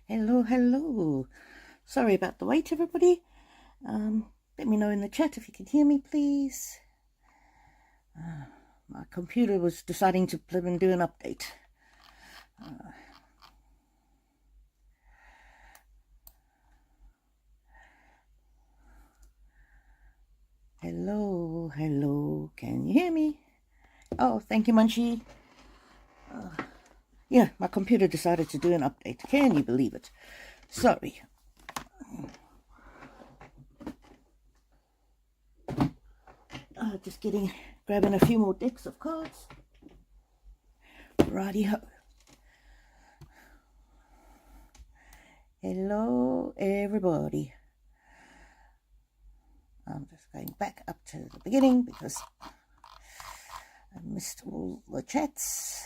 Hello, hello. Sorry about the wait, everybody. Let me know in the chat if you can hear me, please. My computer was deciding to do an update. Hello, hello. Can you hear me? Oh, thank you, Munchie. Yeah, my computer decided to do an update. Can you believe it? Sorry. Just grabbing a few more decks of cards. Righty-ho. Hello, everybody. I'm just going back up to the beginning because I missed all the chats.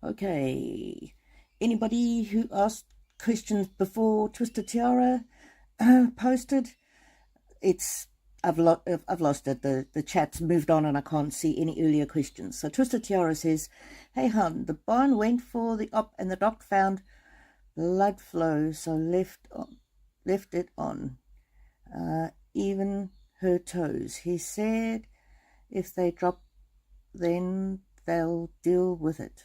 Okay, anybody who asked questions before Twisted Tiara posted, I've lost it. The chat's moved on and I can't see any earlier questions. So Twisted Tiara says, hey hon, the barn went for the op and the doc found blood flow, so left it on, even her toes. He said if they drop, then they'll deal with it.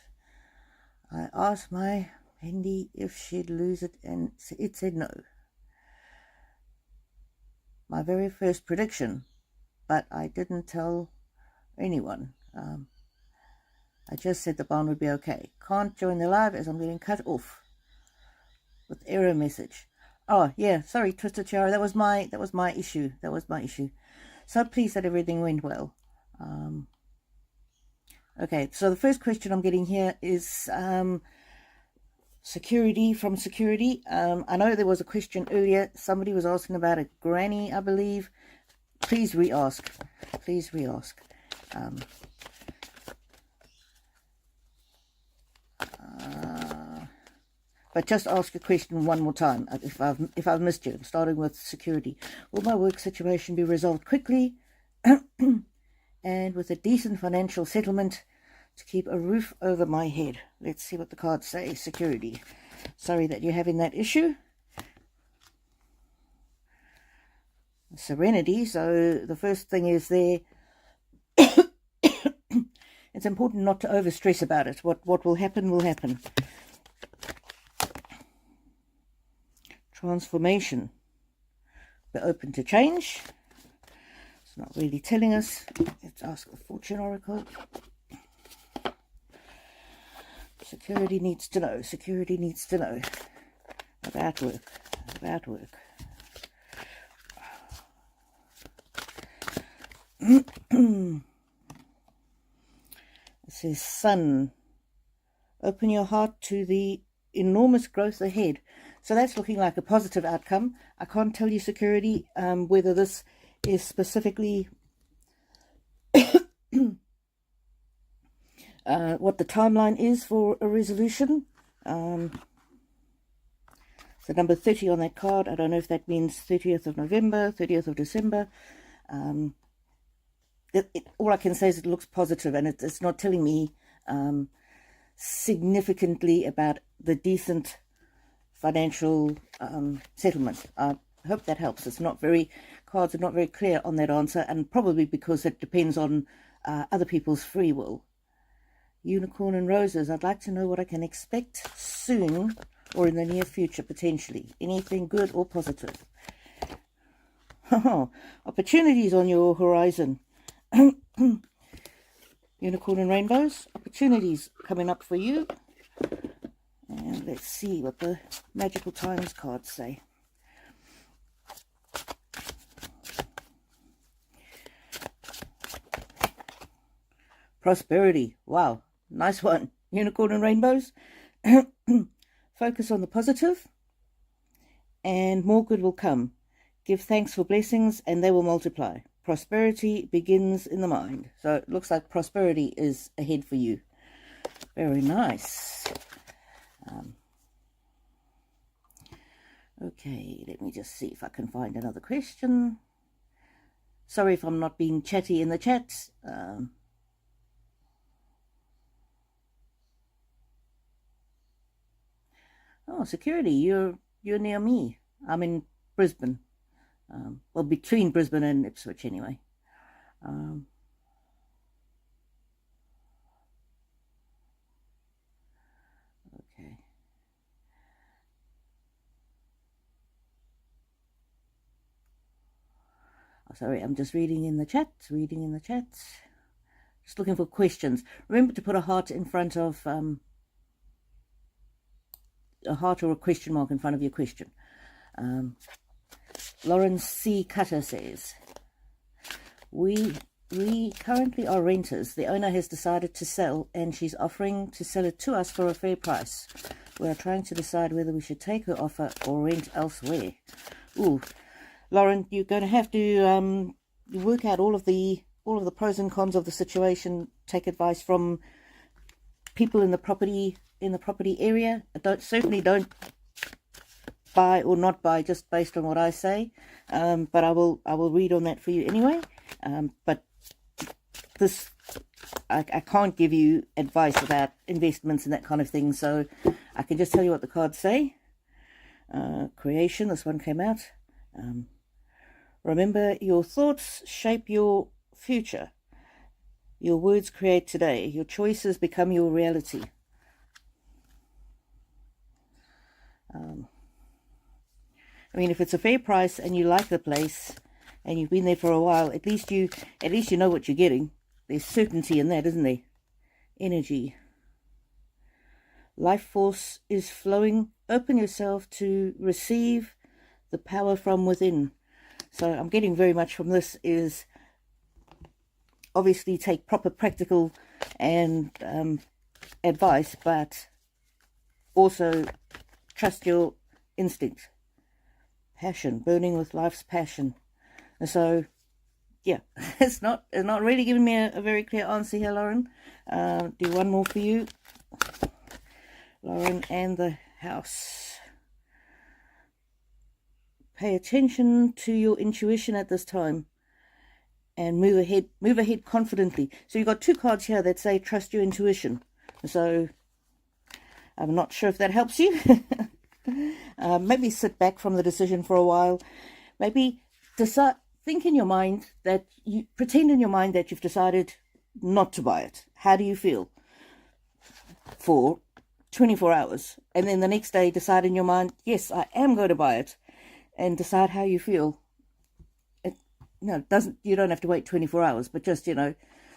I asked my Hendy if she'd lose it, and it said no. My very first prediction, but I didn't tell anyone. I just said the barn would be okay. Can't join the live as I'm getting cut off with error message. Oh yeah, sorry, Twisted Tiara. That was my issue. That was my issue. So pleased that everything went well. Okay, so the first question I'm getting here is security from security. I know there was a question earlier. Somebody was asking about a granny, I believe. Please re-ask. Please re-ask. But just ask a question one more time if I've missed you. Starting with security. Will my work situation be resolved quickly and with a decent financial settlement to keep a roof over my head? Let's see what the cards say. Security. Sorry that you're having that issue. Serenity. So the first thing is there. It's important not to overstress about it. What will happen will happen. Transformation. We're open to change. It's not really telling us. Let's ask the Fortune Oracle. Security needs to know. Security needs to know about work. About work. It says, Sun, open your heart to the enormous growth ahead. So that's looking like a positive outcome. I can't tell you, security, whether this is specifically what the timeline is for a resolution. So number 30 on that card, I don't know if that means 30th of November, 30th of December. All I can say is it looks positive, and it's not telling me significantly about the decent financial settlement. I hope that helps. Cards are not very clear on that answer, and probably because it depends on other people's free will. Unicorn and roses. I'd like to know what I can expect soon or in the near future, potentially. Anything good or positive. Opportunities on your horizon. Unicorn and rainbows. Opportunities coming up for you. And let's see what the magical times cards say. Prosperity. Wow. Nice one. Unicorn and rainbows. Focus on the positive, and more good will come. Give thanks for blessings, and they will multiply. Prosperity begins in the mind. So it looks like prosperity is ahead for you. Very nice. Okay, let me just see if I can find another question. Sorry if I'm not being chatty in the chat. Oh, security, you're near me. I'm in Brisbane. Well, between Brisbane and Ipswich anyway. Okay. Oh, sorry, I'm just reading in the chat. Just looking for questions. Remember to put a heart in front of a heart or a question mark in front of your question. Lawrence C. Cutter says, we currently are renters. The owner has decided to sell and she's offering to sell it to us for a fair price. We are trying to decide whether we should take her offer or rent elsewhere. Ooh, Lauren, you're going to have to work out all of the pros and cons of the situation. Take advice from people in the property area. Certainly don't buy or not buy just based on what I say. But I will read on that for you anyway. But this, I can't give you advice about investments and that kind of thing. So I can just tell you what the cards say. Creation, this one came out. Remember, your thoughts shape your future. Your words create today. Your choices become your reality. I mean, if it's a fair price and you like the place and you've been there for a while, at least you know what you're getting. There's certainty in that, isn't there? Energy. Life force is flowing. Open yourself to receive the power from within. So I'm getting very much from this is obviously take proper practical and advice, but also trust your instinct. Passion, burning with life's passion. And so, yeah, it's not really giving me a very clear answer here, Lauren. Do one more for you, Lauren, and the house. Pay attention to your intuition at this time and move ahead confidently. So you've got two cards here that say trust your intuition. So I'm not sure if that helps you. Maybe sit back from the decision for a while. Maybe pretend in your mind that you've decided not to buy it. How do you feel for 24 hours? And then the next day decide in your mind, yes, I am going to buy it. And decide how you feel. You don't have to wait 24 hours, but just,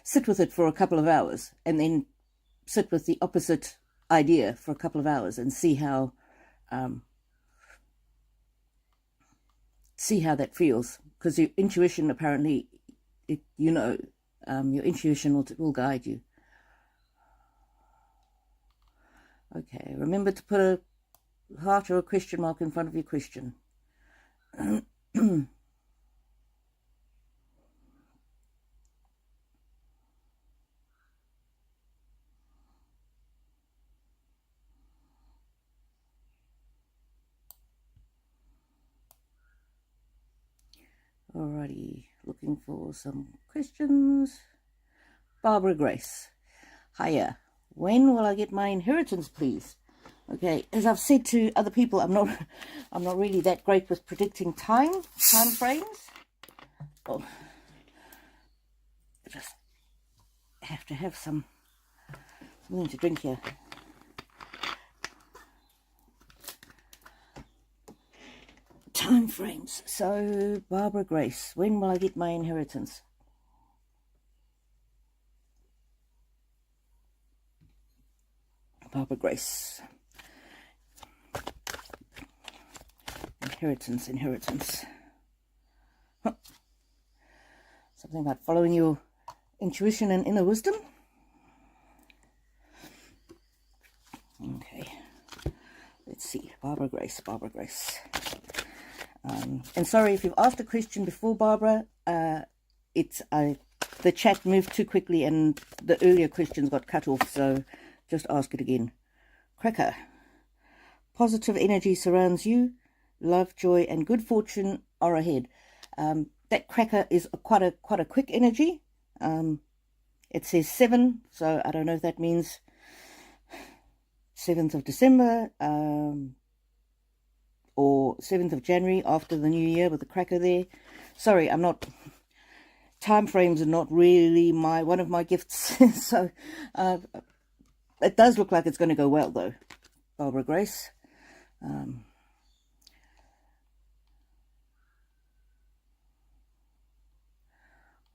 sit with it for a couple of hours and then sit with the opposite idea for a couple of hours and see how that feels. Because your intuition, apparently, your intuition will guide you. Okay, remember to put a heart or a question mark in front of your question. Alrighty, looking for some questions. Barbara Grace. Hiya. When will I get my inheritance, please? Okay, as I've said to other people, I'm not really that great with predicting time frames. Oh, I just have to have something to drink here. Time frames. So, Barbara Grace, when will I get my inheritance? Barbara Grace. Inheritance. Huh. Something about following your intuition and inner wisdom. Okay. Let's see. Barbara Grace. And sorry if you've asked a question before, Barbara. The chat moved too quickly and the earlier questions got cut off, so just ask it again. Cracker. Positive energy surrounds you. love, joy, and good fortune are ahead. That cracker is quite a quick energy. It says 7, so I don't know if that means 7th of December or 7th of January after the new year with the cracker there. Sorry, I'm not... Time frames are not really one of my gifts. So it does look like it's going to go well, though. Barbara Grace.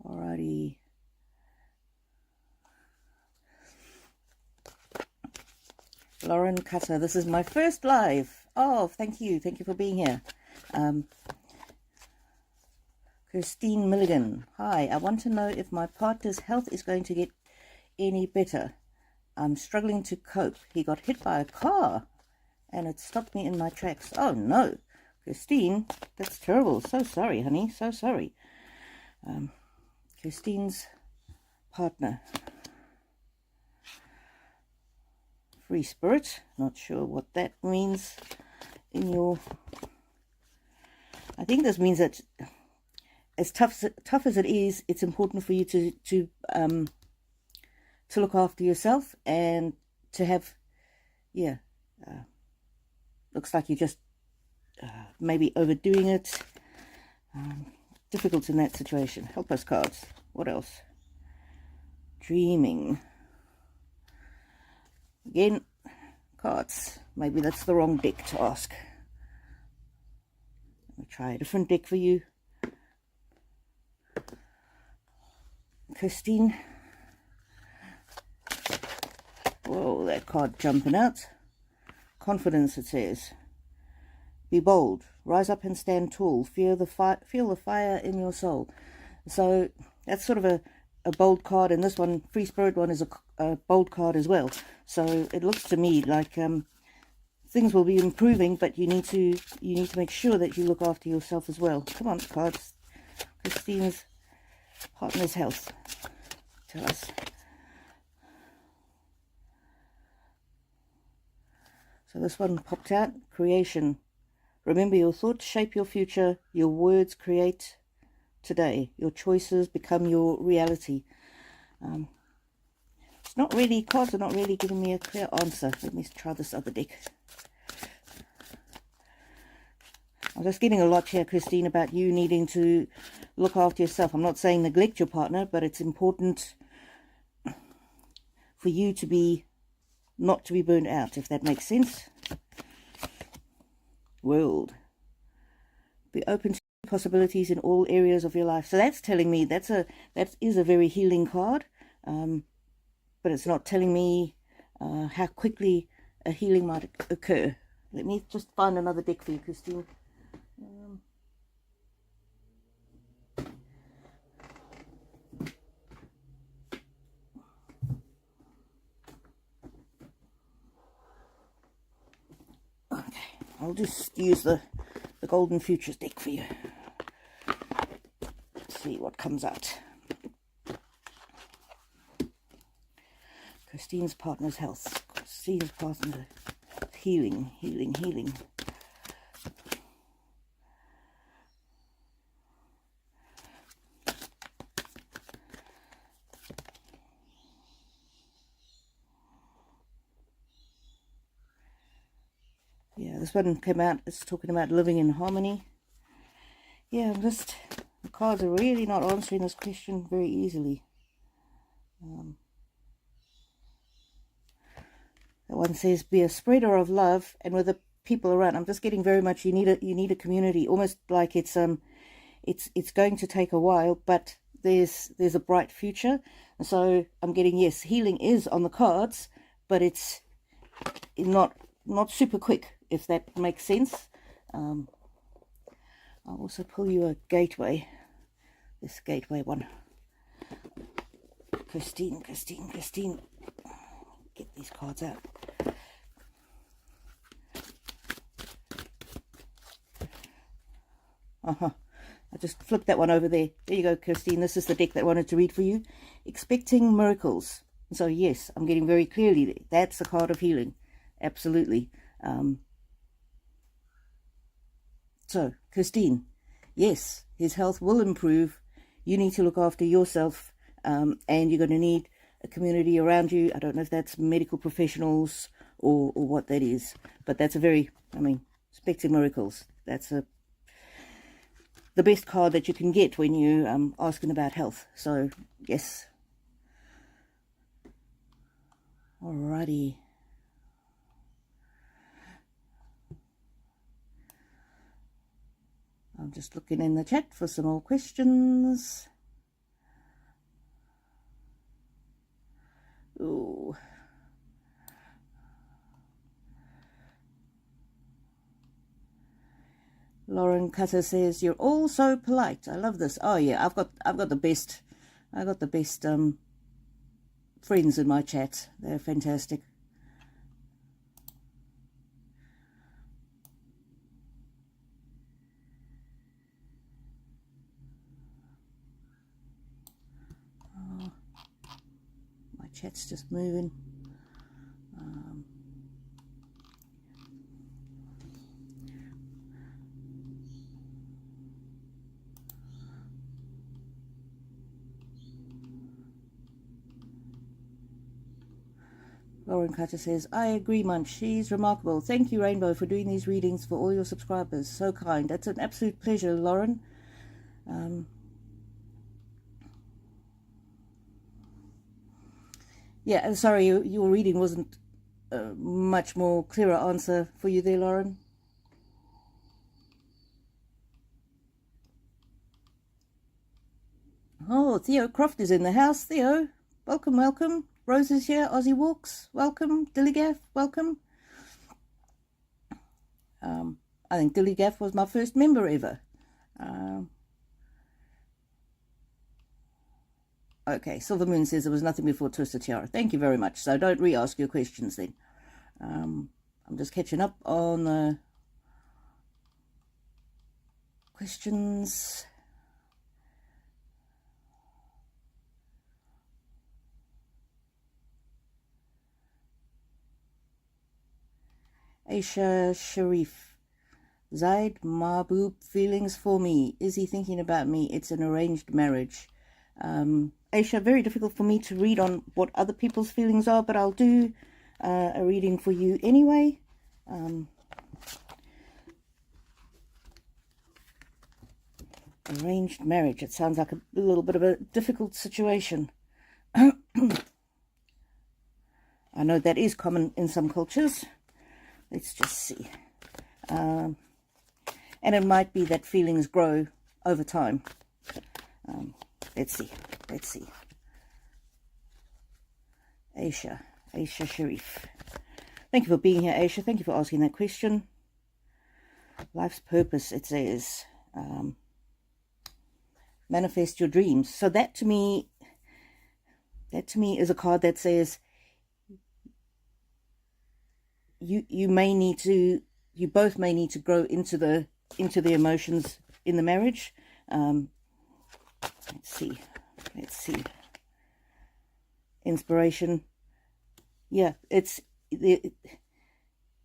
Alrighty. Lauren Cutter, this is my first live. Oh, thank you for being here. Christine Milligan, hi, I want to know if my partner's health is going to get any better. I'm struggling to cope. He got hit by a car and it stopped me in my tracks. Oh no, Christine, that's terrible. So sorry, honey, so sorry. Christine's partner. Free spirit, not sure what that means in your... I think this means that as tough as it is, it's important for you to look after yourself and to have, looks like you're just maybe overdoing it. Difficult in that situation. Help us, cards. What else? Dreaming. Again, cards. Maybe that's the wrong deck to ask. I'll try a different deck for you. Christine. Whoa, that card jumping out. Confidence, it says. Be bold. Rise up and stand tall. Feel the fire in your soul. So that's sort of a bold card, and this one, Free Spirit one, is a bold card as well. So it looks to me like things will be improving, but you need to make sure that you look after yourself as well. Come on, cards. Christine's partner's health. Tell us. So this one popped out. Creation. Remember, your thoughts shape your future. Your words create today. Your choices become your reality. It's not really, cards are not really giving me a clear answer. Let me try this other deck. I'm just getting a lot here, Christine, about you needing to look after yourself. I'm not saying neglect your partner, but it's important for you to be, not to be burned out, if that makes sense. World. Be open to possibilities in all areas of your life. So that's telling me that is a very healing card, but it's not telling me how quickly a healing might occur. Let me just find another deck for you, Christine. Okay, I'll just use the Golden Futures deck for you. Let's see what comes out. Christine's partner's health. Christine's partner. Healing. Yeah, this one came out, it's talking about living in harmony. Yeah, the cards are really not answering this question very easily. That one says, be a spreader of love, and with the people around. I'm just getting very much, you need a community, almost like it's going to take a while, but there's a bright future. And so I'm getting, yes, healing is on the cards, but it's not super quick, if that makes sense. I'll also pull you a gateway, this gateway one. Christine, get these cards out. I just flipped that one over there. There you go, Christine. This is the deck that I wanted to read for you. Expecting miracles. So yes, I'm getting very clearly there. That's a card of healing. Absolutely. So, Christine, yes, his health will improve. You need to look after yourself, and you're going to need a community around you. I don't know if that's medical professionals or what that is, but that's a very, I mean, expecting miracles. That's the best card that you can get when you're asking about health. So, yes. Alrighty. I'm just looking in the chat for some more questions. Ooh. Lauren Cutter says, "You're all so polite. I love this." Oh yeah, I've got the best. I got the best friends in my chat. They're fantastic. Oh, my chat's just moving. Lauren Cutter says, "I agree, Munch. She's remarkable. Thank you, Rainbow, for doing these readings for all your subscribers. So kind. That's an absolute pleasure, Lauren." Yeah, sorry, your reading wasn't a much more clearer answer for you there, Lauren. Oh, Theo Croft is in the house. Theo, welcome, welcome. Rose is here. Aussie Walks, welcome. Dillygaff, welcome. I think Dillygaff was my first member ever. Okay, Silver Moon says there was nothing before Twisted Tiara. Thank you very much. So don't re-ask your questions then. I'm just catching up on the questions. Aisha Sharif. Zaid Mahbub, feelings for me. Is he thinking about me? It's an arranged marriage. Aisha, very difficult for me to read on what other people's feelings are, but I'll do a reading for you anyway. Arranged marriage. It sounds like a little bit of a difficult situation. I know that is common in some cultures. Let's just see. And it might be that feelings grow over time. Let's see. Aisha Sharif. Thank you for being here, Aisha. Thank you for asking that question. Life's purpose, it says. Manifest your dreams. So that to me is a card that says you both may need to grow into the emotions in the marriage. Let's see. Inspiration. Yeah, it's the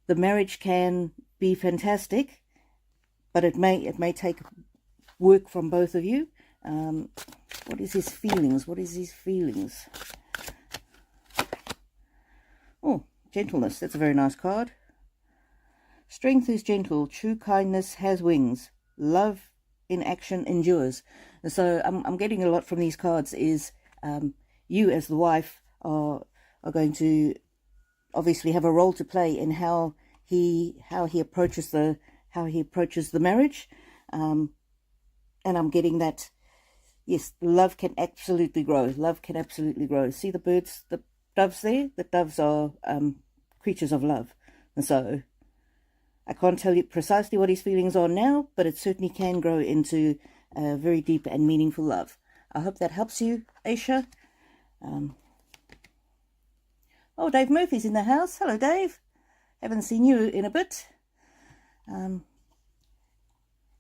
marriage can be fantastic, but it may take work from both of you. What is his feelings? Oh, gentleness. That's a very nice card. Strength is gentle. True kindness has wings. Love in action endures. And so I'm getting a lot from these cards is you as the wife are going to obviously have a role to play in how he approaches the marriage. And I'm getting that, yes, love can absolutely grow. See the birds, the doves there? The doves are creatures of love. And so I can't tell you precisely what his feelings are now, but it certainly can grow into a very deep and meaningful love. I hope that helps you, Aisha. Oh, Dave Murphy's in the house. Hello, Dave. Haven't seen you in a bit.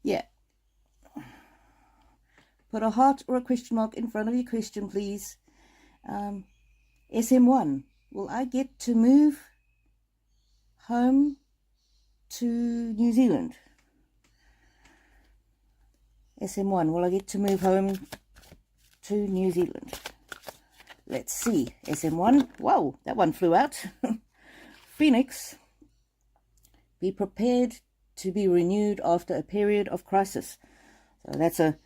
Yeah. Put a heart or a question mark in front of your question, please. SM1. Will I get to move home to New Zealand? SM1, will I get to move home to New Zealand? Let's see. SM1, whoa, that one flew out. Phoenix, be prepared to be renewed after a period of crisis. So that's a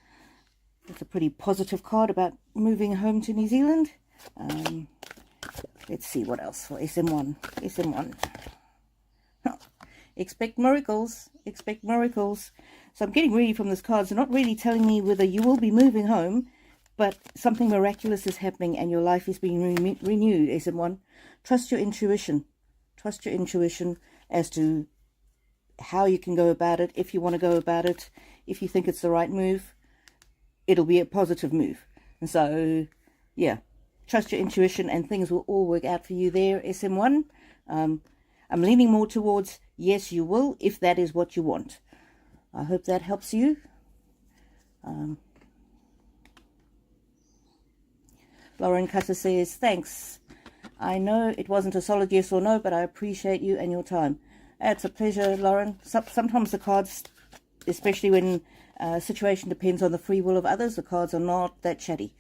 pretty positive card about moving home to New Zealand. Let's see what else for SM1. SM1. Expect miracles. Expect miracles. So I'm getting ready from this card. So not really telling me whether you will be moving home, but something miraculous is happening and your life is being renewed, SM1. Trust your intuition. Trust your intuition as to how you can go about it, if you want to go about it, if you think it's the right move. It'll be a positive move. And so, yeah, trust your intuition and things will all work out for you there, SM1. I'm leaning more towards yes, you will, if that is what you want. I hope that helps you. Lauren Cutter says, thanks. I know it wasn't a solid yes or no, but I appreciate you and your time. It's a pleasure, Lauren. Sometimes the cards, especially when situation depends on the free will of others, the cards are not that chatty.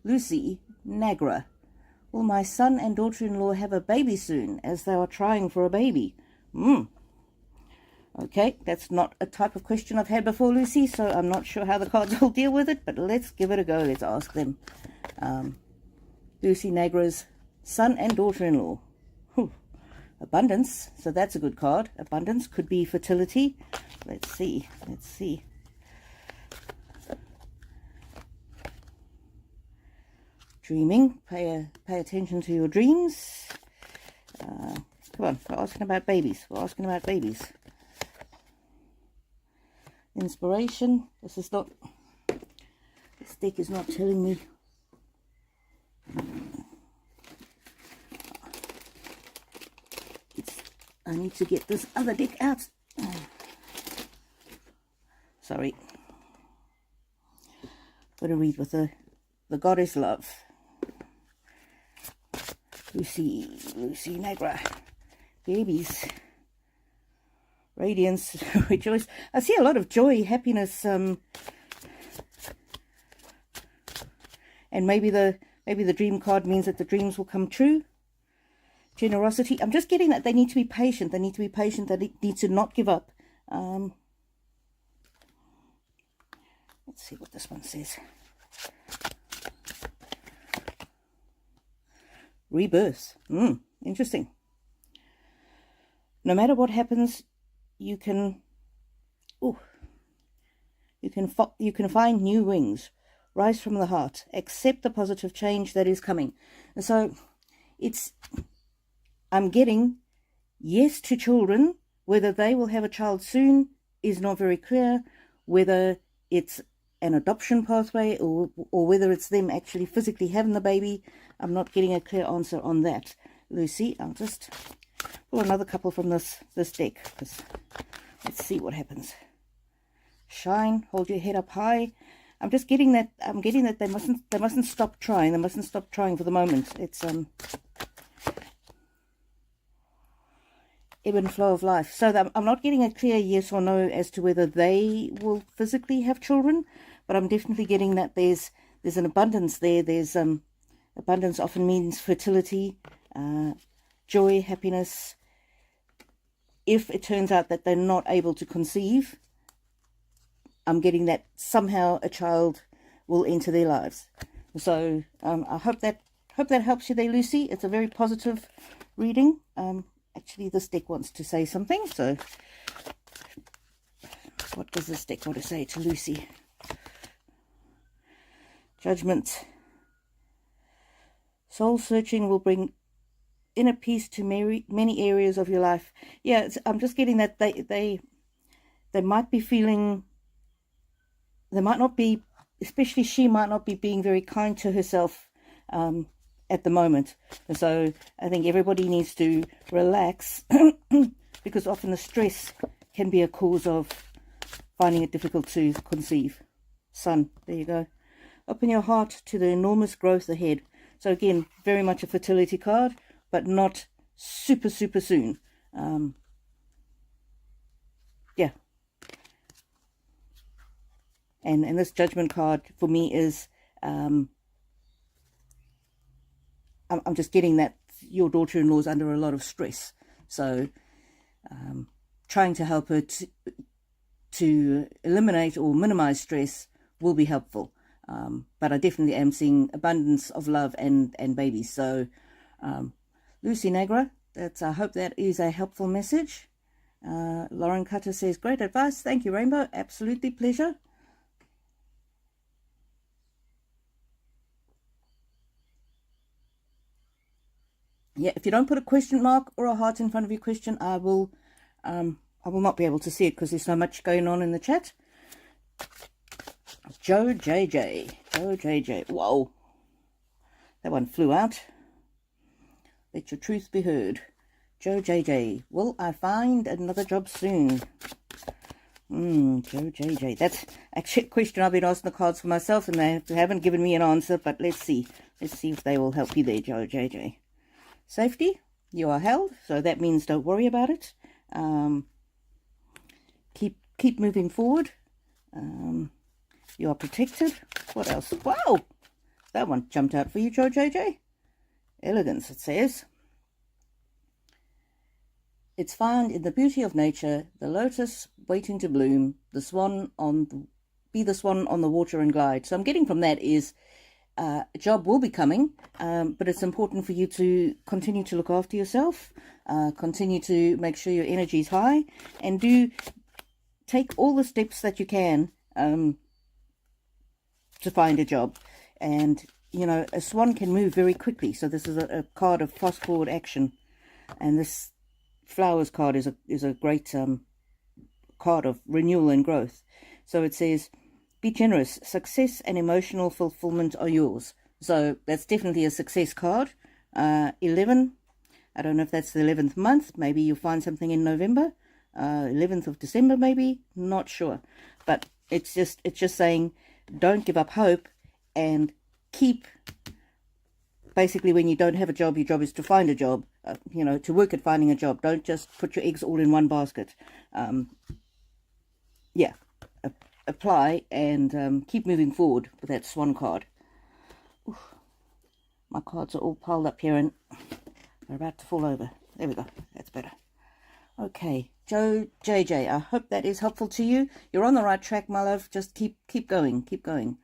Lucy Nagra. Will my son and daughter-in-law have a baby soon, as they are trying for a baby? Okay, that's not a type of question I've had before, Lucy, so I'm not sure how the cards will deal with it, but let's give it a go. Let's ask them. Lucy Nagra's son and daughter-in-law. Abundance, so that's a good card. Abundance could be fertility. Let's see. Dreaming, pay attention to your dreams. Come on, we're asking about babies. Inspiration. This deck is not telling me. I need to get this other deck out. Sorry. Going to read with the goddess love. Lucy Nagra. Babies. Radiance. Rejoice. I see a lot of joy, happiness, and maybe the dream card means that the dreams will come true. Generosity. I'm just getting that they need to be patient. They need to not give up. Let's see what this one says. Rebirth. Interesting. No matter what happens, you can find new wings. Rise from the heart. Accept the positive change that is coming. And so I'm getting yes to children. Whether they will have a child soon is not very clear. Whether it's an adoption pathway or whether it's them actually physically having the baby, I'm not getting a clear answer on that. Lucy, I'll just pull another couple from this deck. Let's see what happens. Shine, hold your head up high. I'm just getting that. I'm getting that they mustn't stop trying. They mustn't stop trying for the moment. It's ebb and flow of life. So I'm not getting a clear yes or no as to whether they will physically have children, but I'm definitely getting that there's an abundance there. There's abundance often means fertility, joy, happiness. If it turns out that they're not able to conceive, I'm getting that somehow a child will enter their lives. So I hope that helps you there, Lucy. It's a very positive reading. Actually, this deck wants to say something. So what does this deck want to say to Lucy? Judgment. Soul searching will bring inner peace to many areas of your life. Yeah, I'm just getting that they might be feeling, they might not be, especially she might not be being very kind to herself at the moment. And so I think everybody needs to relax because often the stress can be a cause of finding it difficult to conceive. Sun, there you go. Open your heart to the enormous growth ahead. So again, very much a fertility card, but not super soon. Yeah. And this judgment card for me is, I'm just getting that your daughter-in-law is under a lot of stress. So trying to help her to eliminate or minimize stress will be helpful. But I definitely am seeing abundance of love and babies. So Lucy Negra, I hope that is a helpful message. Lauren Cutter says, great advice. Thank you, Rainbow. Absolutely, pleasure. Yeah, if you don't put a question mark or a heart in front of your question, I will not be able to see it because there's so much going on in the chat. Joe JJ. Whoa. That one flew out. Let your truth be heard. Joe JJ. Will I find another job soon? Joe JJ. That's actually a question I've been asking the cards for myself, and they haven't given me an answer, but let's see. Let's see if they will help you there, Joe JJ. Safety, you are held, so that means don't worry about it. Keep moving forward. You are protected. What else? Wow, that one jumped out for you, Joe JJ. Elegance, it says. It's found in the beauty of nature, the lotus waiting to bloom, the swan be the swan on the water and glide. So I'm getting from that is a job will be coming, but it's important for you to continue to look after yourself, continue to make sure your energy is high, and do take all the steps that you can to find a job. And you know, a swan can move very quickly, so this is a card of fast forward action, and this flowers card is a great card of renewal and growth. So it says, be generous. Success and emotional fulfillment are yours. So that's definitely a success card. 11. I don't know if that's the 11th month. Maybe you'll find something in November. 11th of December, maybe. Not sure. But it's just saying, don't give up hope, and keep. Basically, when you don't have a job, your job is to find a job. You know, to work at finding a job. Don't just put your eggs all in one basket. Yeah. Apply and keep moving forward with that swan card. Oof. My cards are all piled up here and they're about to fall over. There we go. That's better. Okay, Joe JJ, I hope that is helpful to you. You're on the right track, my love. Just keep going. Keep going.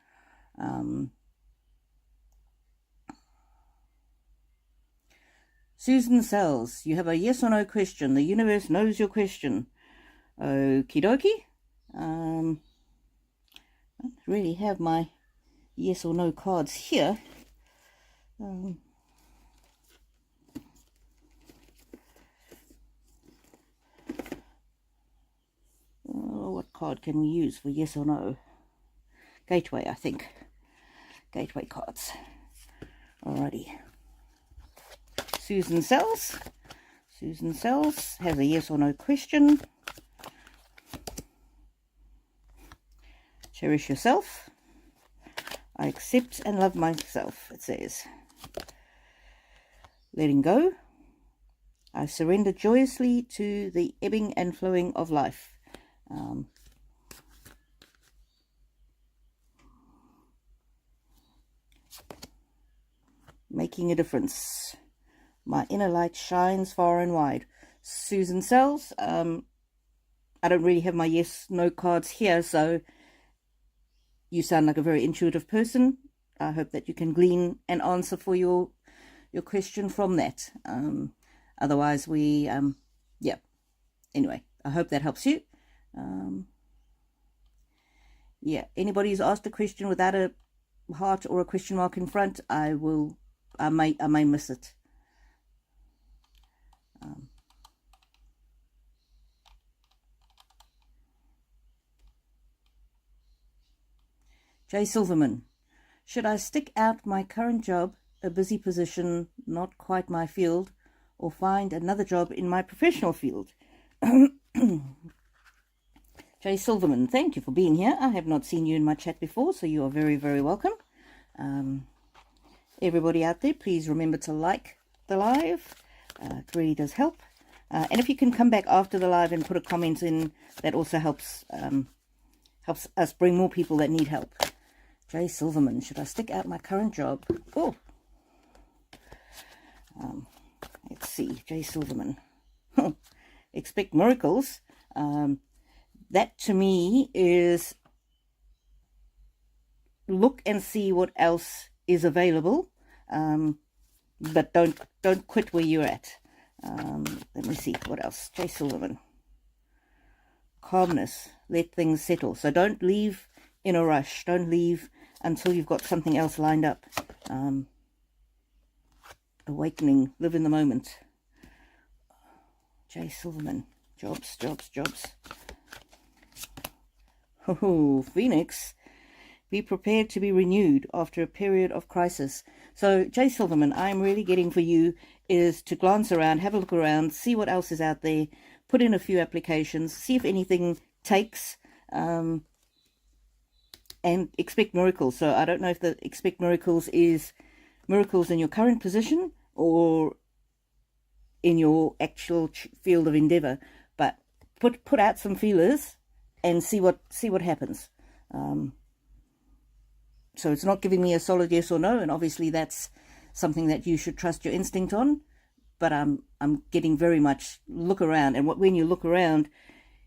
Susan Sells, you have a yes or no question. The universe knows your question. Okie dokie. I don't really have my yes or no cards here. What card can we use for yes or no? Gateway, I think. Gateway cards. Alrighty. Susan Sells. Susan Sells has a yes or no question. Cherish yourself. I accept and love myself, it says. Letting go. I surrender joyously to the ebbing and flowing of life. Making a difference. My inner light shines far and wide. Susan Sells. I don't really have my yes, no cards here, so you sound like a very intuitive person. I hope that you can glean an answer for your question from that. Otherwise, yeah. Anyway, I hope that helps you. Yeah, anybody who's asked a question without a heart or a question mark in front, I may miss it. Jay Silverman, should I stick out my current job, a busy position, not quite my field, or find another job in my professional field? Jay Silverman, thank you for being here. I have not seen you in my chat before, so you are very, very welcome. Everybody out there, please remember to like the live. It really does help. And if you can come back after the live and put a comment in, that also helps helps us bring more people that need help. Jay Silverman, should I stick out my current job? Oh, let's see, Jay Silverman. Expect miracles. That to me is look and see what else is available, but don't quit where you're at. Let me see what else. Jay Silverman. Calmness. Let things settle. So don't leave in a rush. Don't leave until you've got something else lined up. Awakening. Live in the moment. Jay Silverman. Jobs, jobs, jobs. Oh, Phoenix. Be prepared to be renewed after a period of crisis. So, Jay Silverman, I'm really getting for you is to glance around, have a look around, see what else is out there, put in a few applications, see if anything takes, and expect miracles. So I don't know if the expect miracles is miracles in your current position or in your actual field of endeavor, but put out some feelers and see what happens. So it's not giving me a solid yes or no, and obviously that's something that you should trust your instinct on. But I'm getting very much look around, and when you look around,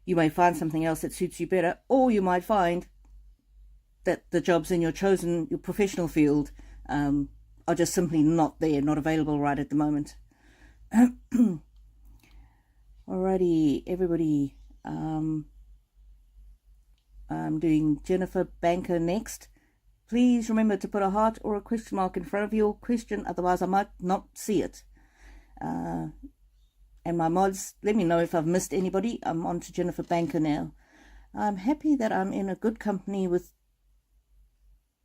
you may find something else that suits you better, or you might find that the jobs in your professional field are just simply not there, not available right at the moment. Alrighty, everybody. I'm doing Jennifer Banker next. Please remember to put a heart or a question mark in front of your question, otherwise I might not see it. And my mods, let me know if I've missed anybody. I'm on to Jennifer Banker now. I'm happy that I'm in a good company with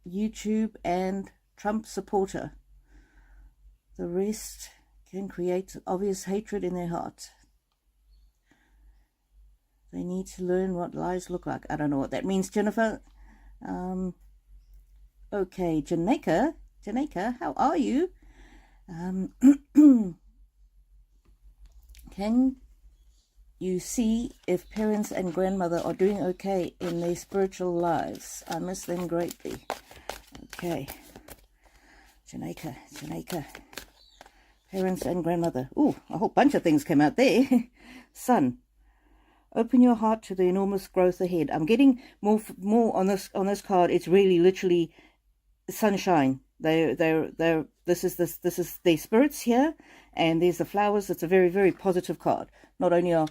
YouTube and Trump supporter. The rest can create obvious hatred in their heart. They need to learn what lies look like. I don't know what that means, Jennifer. Okay, Janeka, how are you? Can you see if parents and grandmother are doing okay in their spiritual lives? I miss them greatly. Okay, Janeka, parents and grandmother. Ooh, a whole bunch of things came out there. Son, open your heart to the enormous growth ahead. I'm getting more on this card. It's really literally sunshine. This is their spirits here, and there's the flowers. It's a very, very positive card. Not only are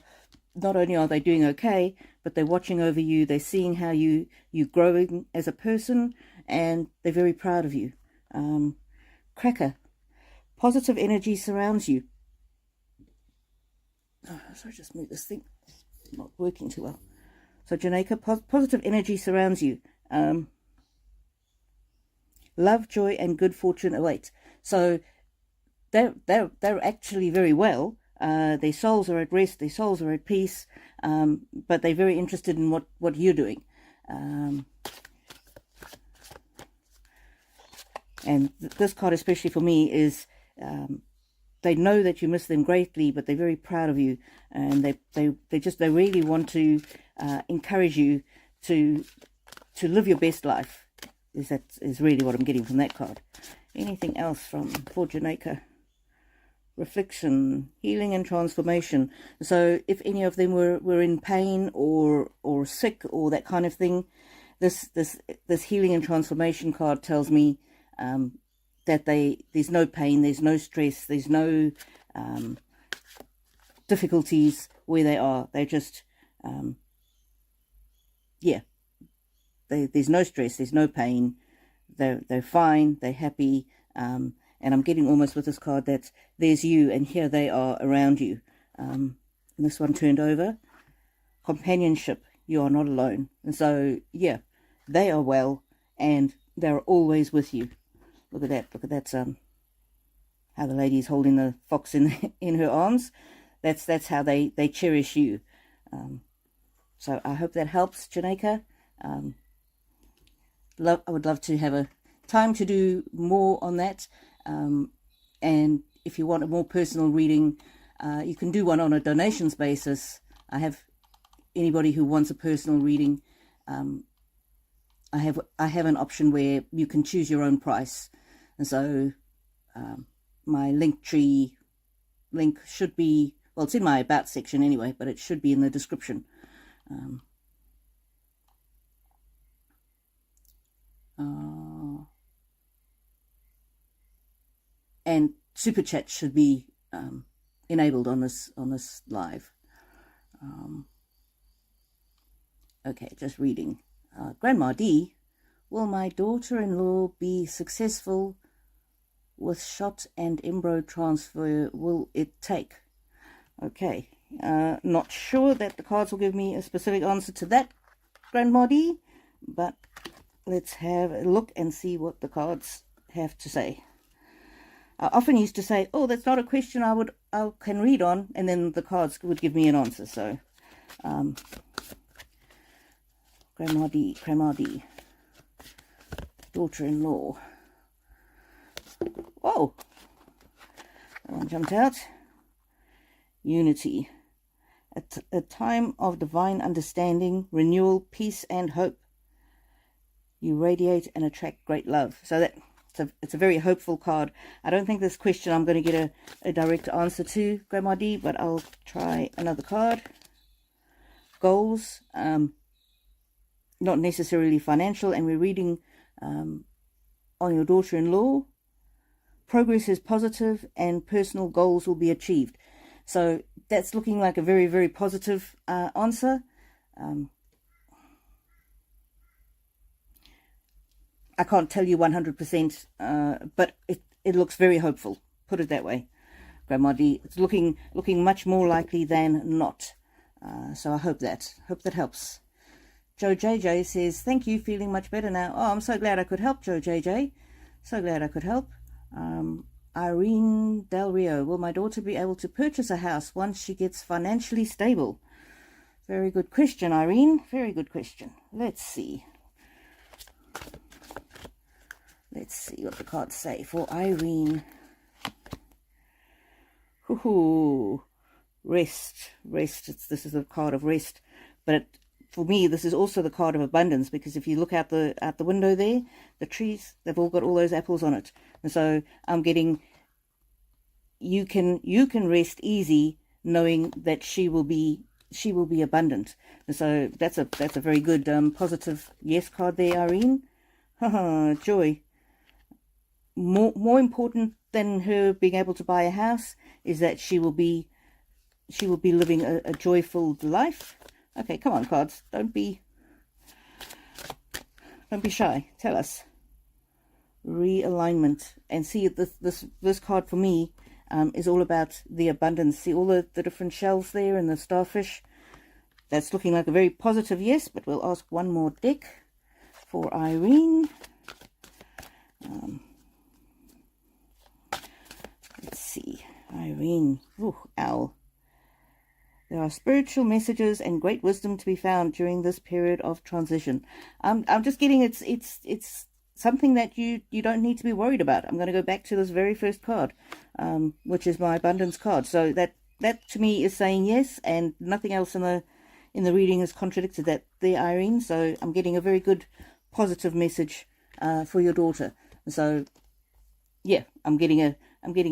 they doing okay, but they're watching over you. They're seeing how you're growing as a person, and they're very proud of you. Cracker, positive energy surrounds you. Oh, sorry, just move this thing. It's not working too well. So Janeka, positive energy surrounds you. Love, joy, and good fortune await. So they're actually very well. Their souls are at rest. Their souls are at peace. But they're very interested in what you're doing. And this card, especially for me, is they know that you miss them greatly, but they're very proud of you, and they really want to encourage you to live your best life. Is really what I'm getting from that card. Anything else for Janeka? Reflection, healing and transformation. So if any of them were in pain or sick or that kind of thing, this healing and transformation card tells me that there's no pain, there's no stress, there's no difficulties where they are. They're just there's no stress, there's no pain, they're fine, they're happy, and I'm getting almost with this card that there's you, and here they are around you. And this one turned over. Companionship, you are not alone. And so, yeah, they are well, and they're always with you. Look at that, how the lady's holding the fox in her arms. That's how they cherish you. So I hope that helps, Janeka. I would love to have a time to do more on that, and if you want a more personal reading, you can do one on a donations basis. I have anybody who wants a personal reading, I have an option where you can choose your own price, and so my Linktree link should be, well, it's in my about section anyway, but it should be in the description. And super chat should be enabled on this live. Okay, just reading. Grandma D, will my daughter-in-law be successful with shot and embryo transfer? Will it take? Okay, not sure that the cards will give me a specific answer to that, Grandma D, but let's have a look and see what the cards have to say. I often used to say, oh, that's not a question I can read on, and then the cards would give me an answer. So Grandma D, daughter-in-law. Whoa, that one jumped out. Unity, a time of divine understanding, renewal, peace and hope. You radiate and attract great love. So it's a very hopeful card. I don't think this question I'm going to get a direct answer to, Grandma D, but I'll try another card. Goals, not necessarily financial, and we're reading on your daughter-in-law. Progress is positive and personal goals will be achieved. So that's looking like a very, very positive answer. I can't tell you 100%, but it looks very hopeful. Put it that way, Grandma D. It's looking much more likely than not. So I hope that helps. Joe JJ says, thank you, feeling much better now. Oh, I'm so glad I could help, Joe JJ. So glad I could help. Irene Del Rio, will my daughter be able to purchase a house once she gets financially stable? Very good question, Irene. Very good question. Let's see. Let's see what the cards say for Irene. Rest. This is a card of rest, but for me, this is also the card of abundance, because if you look out the window there, the trees, they've all got all those apples on it. And so I'm getting, you can rest easy knowing that she will be abundant. And so that's a very good positive yes card there, Irene. Joy. More important than her being able to buy a house is that she will be living a joyful life. Okay, come on, cards. Don't be shy. Tell us. Realignment. And see, this card for me is all about the abundance. See all the different shells there and the starfish. That's looking like a very positive yes, but we'll ask one more deck for Irene. Let's see. Irene. Ooh, owl. There are spiritual messages and great wisdom to be found during this period of transition. I'm just getting it's something that you don't need to be worried about. I'm going to go back to this very first card, which is my abundance card. So that to me is saying yes, and nothing else in the reading has contradicted that there, Irene. So I'm getting a very good positive message for your daughter. So yeah, I'm getting a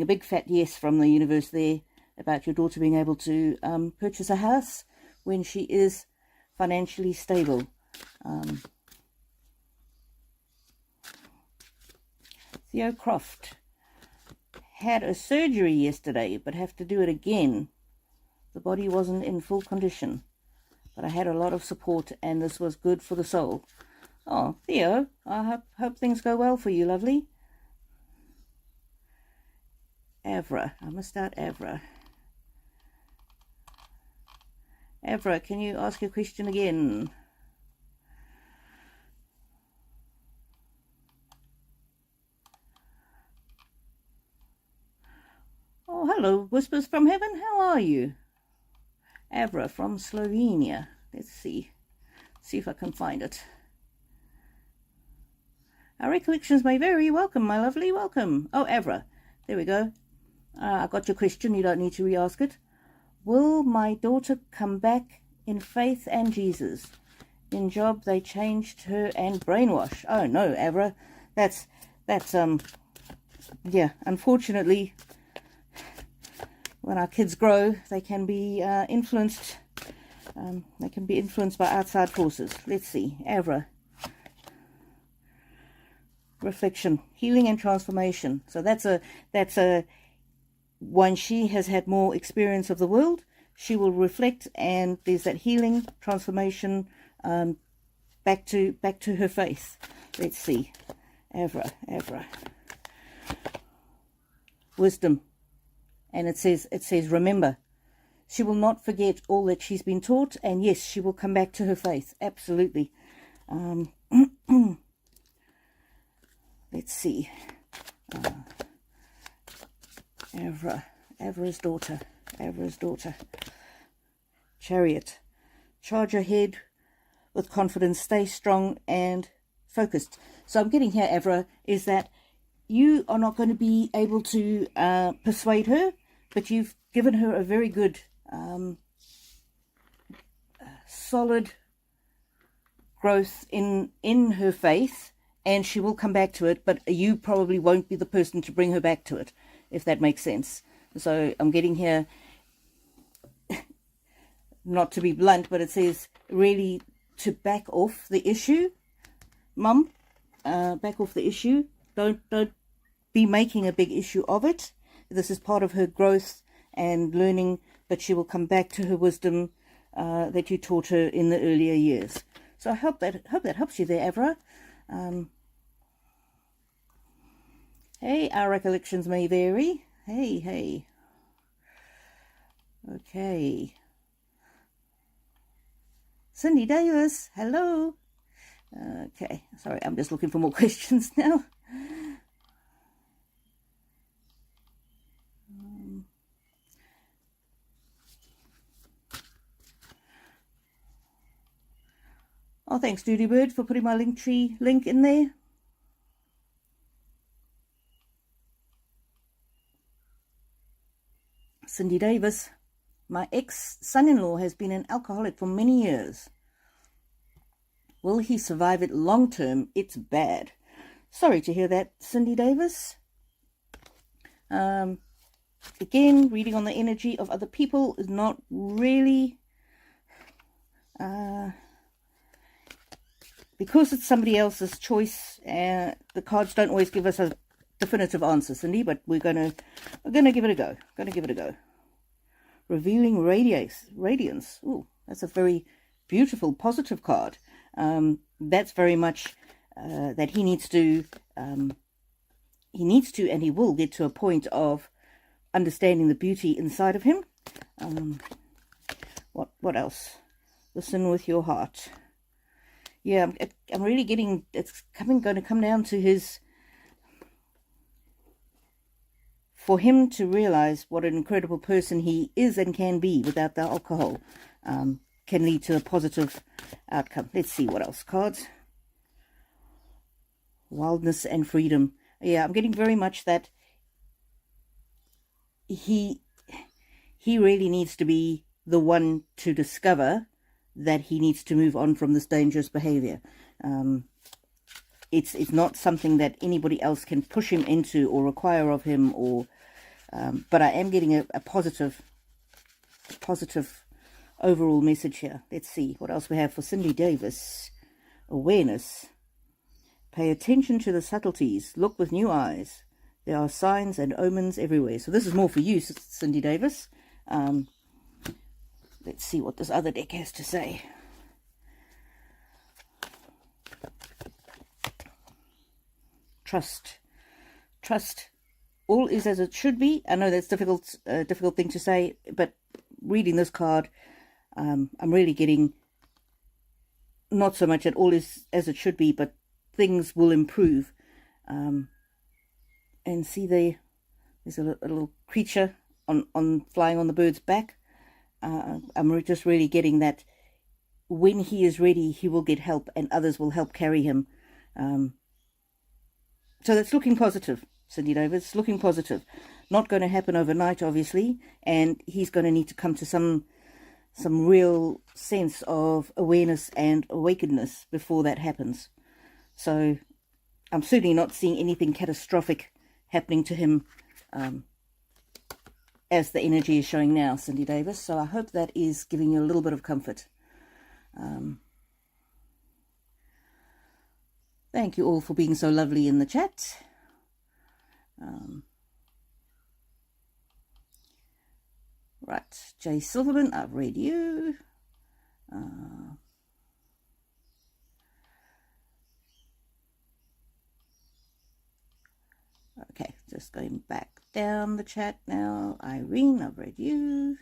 big fat yes from the universe there about your daughter being able to purchase a house when she is financially stable. Theo Croft had a surgery yesterday, but have to do it again. The body wasn't in full condition, but I had a lot of support, and this was good for the soul. Oh, Theo, I hope things go well for you, lovely. Avra, I missed out Avra. Avra, can you ask your question again? Oh, hello, Whispers from Heaven. How are you? Avra from Slovenia. Let's see if I can find it. Our recollections may vary. Welcome, my lovely, welcome. Oh, Avra, there we go. I got your question. You don't need to re-ask it. Will my daughter come back in faith and Jesus? in job. They changed her and brainwash. Oh no, Avra, that's yeah, unfortunately, when our kids grow, they can be influenced. They can be influenced by outside forces. Let's see, Avra. Reflection, healing and transformation. So that's a when she has had more experience of the world, she will reflect, and there's that healing, transformation, back to her faith. Let's see, Avra. Wisdom, and it says remember, she will not forget all that she's been taught, and yes, she will come back to her faith. Absolutely. Let's see. Avra's daughter. Chariot. Charge ahead with confidence. Stay strong and focused. So I'm getting here, Avra, is that you are not going to be able to persuade her, but you've given her a very good, solid growth in her faith, and she will come back to it, but you probably won't be the person to bring her back to it, if that makes sense. So I'm getting here, not to be blunt, but it says really to back off the issue, Mum. Back off the issue. Don't be making a big issue of it. This is part of her growth and learning, but she will come back to her wisdom that you taught her in the earlier years. So I hope that helps you there, Avra. Hey, our recollections may vary. Hey. Okay. Cindy Davis, hello. Okay, sorry, I'm just looking for more questions now. Oh, thanks, Duty Bird, for putting my Linktree link in there. Cindy Davis, my ex-son-in-law has been an alcoholic for many years. Will he survive it long term? It's bad. Sorry to hear that, Cindy Davis. Again, reading on the energy of other people is not really... because it's somebody else's choice, the cards don't always give us a definitive answer, Cindy, but we're gonna give it a go. Revealing radiance. Ooh, that's a very beautiful, positive card. That's very much that he needs to, and he will get to a point of understanding the beauty inside of him. What else? Listen with your heart. Yeah, I'm really getting, it's going to come down to his, for him to realize what an incredible person he is and can be without the alcohol, can lead to a positive outcome. Let's see what else. Cards. Wildness and freedom. Yeah, I'm getting very much that he really needs to be the one to discover that he needs to move on from this dangerous behavior. It's not something that anybody else can push him into or require of him, or but I am getting a positive overall message here. Let's see what else we have for Cindy Davis. Awareness. Pay attention to the subtleties. Look with new eyes. There are signs and omens everywhere. So this is more for you, Cindy Davis. Let's see what this other deck has to say. Trust. All is as it should be. I know that's difficult thing to say, but reading this card, I'm really getting not so much that all is as it should be, but things will improve. And see there's a little creature on flying on the bird's back. I'm just really getting that when he is ready, he will get help and others will help carry him. So that's looking positive, Cindy Davis, looking positive. Not going to happen overnight, obviously, and he's going to need to come to some some real sense of awareness and awakenedness before that happens. So I'm certainly not seeing anything catastrophic happening to him as the energy is showing now, Cindy Davis. So I hope that is giving you a little bit of comfort. Thank you all for being so lovely in the chat. Right, Jay Silverman, I've read you. Okay, just going back down the chat now. Irene, I've read you.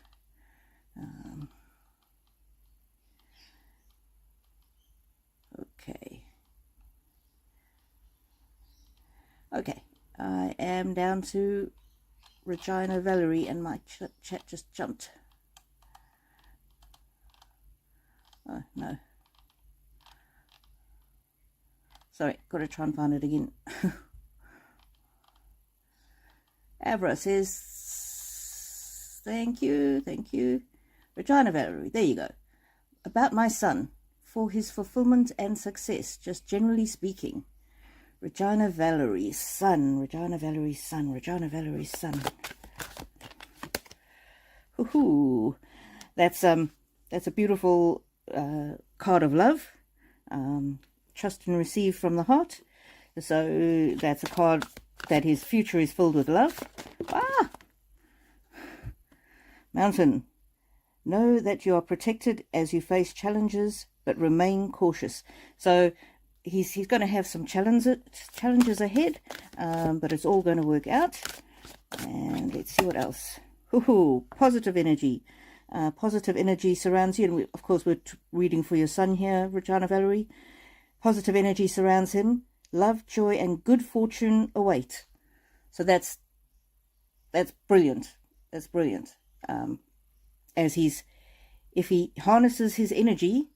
Okay, I am down to Regina Valerie, and my chat just jumped. Oh, no. Sorry, got to try and find it again. Avra says, thank you. Regina Valerie, there you go. About my son, for his fulfillment and success, just generally speaking. Regina Valerie's son. Hoo-hoo. That's a beautiful card of love. Trust and receive from the heart. So that's a card that his future is filled with love. Mountain. Know that you are protected as you face challenges, but remain cautious. So he's going to have some challenges ahead, but it's all going to work out. And let's see what else. Positive energy. Positive energy surrounds you. And of course, we're reading for your son here, Regina Valerie. Positive energy surrounds him. Love, joy, and good fortune await. So that's brilliant. That's brilliant. If he harnesses his energy,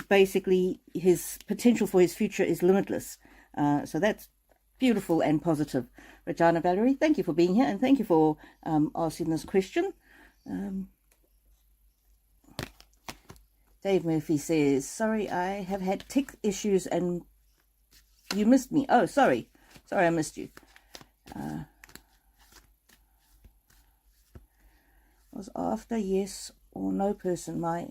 basically his potential for his future is limitless. So that's beautiful and positive. Regina Valerie, thank you for being here, and thank you for asking this question. Dave Murphy says, sorry, I have had tech issues and you missed me. Oh, sorry, I missed you. Was after yes or no person. My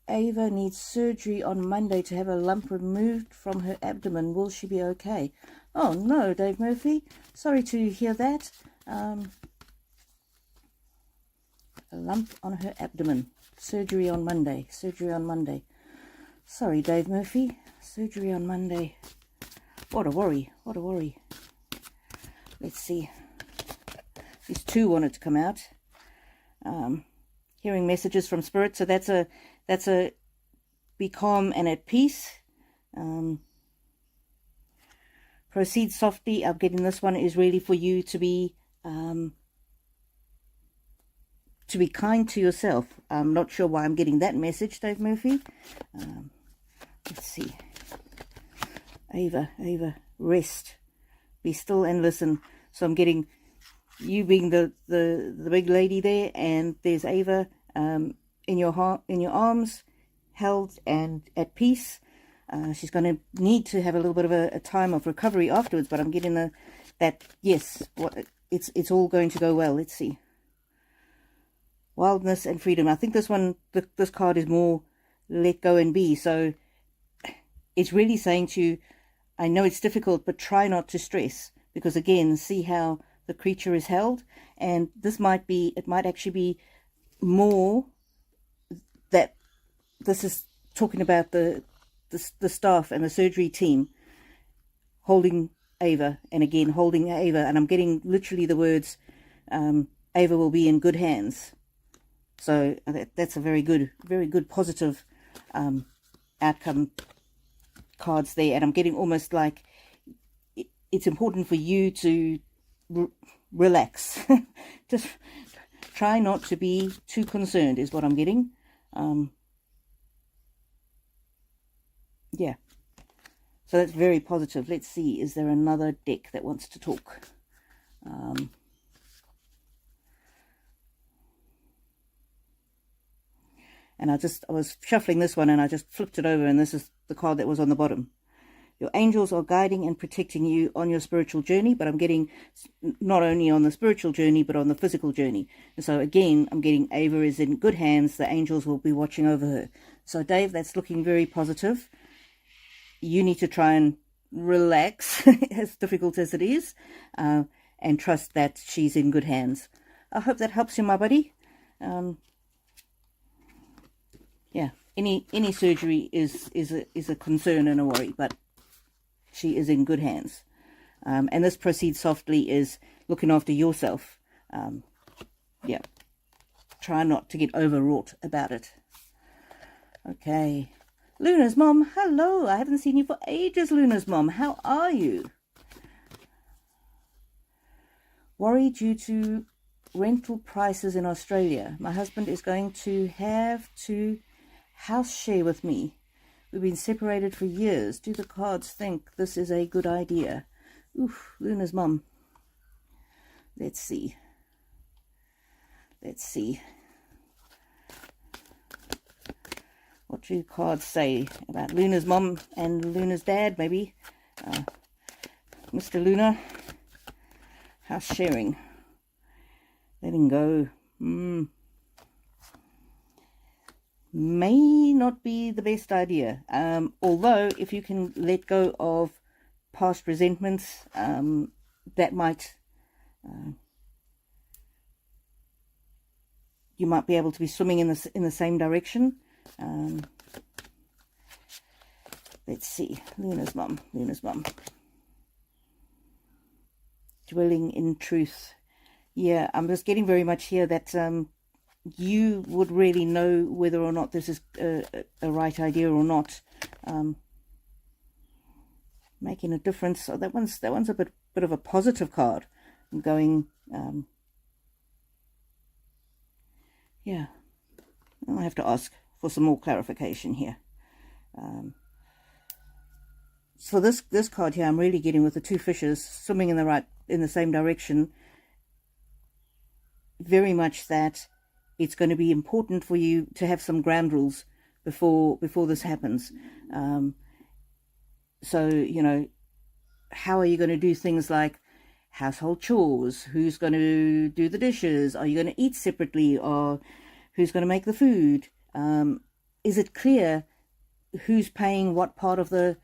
Ava needs surgery on Monday to have a lump removed from her abdomen. Will she be okay? Oh no, Dave Murphy, sorry to hear that. A lump on her abdomen. Surgery on Monday. Sorry, Dave Murphy. Surgery on Monday. What a worry. Let's see. These two wanted to come out. Hearing messages from spirit. So that's a be calm and at peace. Proceed softly. I'm getting this one is really for you to be kind to yourself. I'm not sure why I'm getting that message, Dave Murphy. Let's see. Ava, rest. Be still and listen. So I'm getting you being the big lady there, and there's Ava in your arms, held and at peace. She's going to need to have a little bit of a time of recovery afterwards, but I'm getting that yes, it's all going to go well. Let's see. Wildness and freedom. I think this card is more let go and be. So it's really saying to you, I know it's difficult, but try not to stress, because again, see how the creature is held, and it might actually be more that this is talking about the staff and the surgery team holding Ava, and again holding Ava, and I'm getting literally the words Ava will be in good hands. So that's a very good positive outcome cards there, and I'm getting almost like it's important for you to relax. Just try not to be too concerned is what I'm getting. Yeah, so that's very positive. Let's see, is there another deck that wants to talk? And I was shuffling this one and I just flipped it over, and this is the card that was on the bottom. Your angels are guiding and protecting you on your spiritual journey, but I'm getting not only on the spiritual journey, but on the physical journey. And so again, I'm getting Ava is in good hands. The angels will be watching over her. So Dave, that's looking very positive. You need to try and relax, as difficult as it is, and trust that she's in good hands. I hope that helps you, my buddy. Yeah, any surgery is a concern and a worry, but she is in good hands. And this proceed softly is looking after yourself. Yeah, try not to get overwrought about it. Okay, Luna's mom, hello. I haven't seen you for ages, Luna's mom. How are you? Worry due to rental prices in Australia. My husband is going to have to house share with me. We've been separated for years. Do the cards think this is a good idea? Oof, Luna's mum. Let's see. Let's see. What do cards say about Luna's mum and Luna's dad, maybe? Mr. Luna. House sharing. Letting go. May not be the best idea. Although, if you can let go of past resentments, that might... you might be able to be swimming in the same direction. Let's see. Luna's mum. Luna's mum. Dwelling in truth. Yeah, I'm just getting very much here that you would really know whether or not this is a right idea or not. Making a difference. Oh, that one's a bit of a positive card. I'm going. Yeah, I'll have to ask for some more clarification here. So this card here, I'm really getting with the two fishes swimming in the same direction. Very much that it's going to be important for you to have some ground rules before this happens. So, you know, how are you going to do things like household chores? Who's going to do the dishes? Are you going to eat separately? Or who's going to make the food? Is it clear who's paying what part of the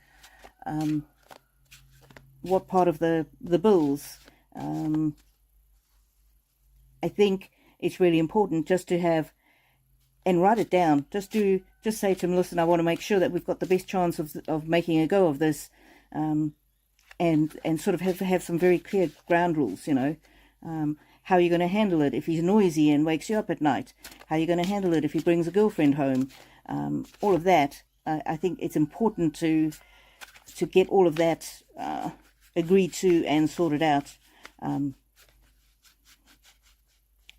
bills? I think it's really important just to have, and write it down. Just say to him, listen, I want to make sure that we've got the best chance of making a go of this, and sort of have some very clear ground rules. You know, how are you going to handle it if he's noisy and wakes you up at night? How are you going to handle it if he brings a girlfriend home? All of that. I think it's important to get all of that agreed to and sorted out.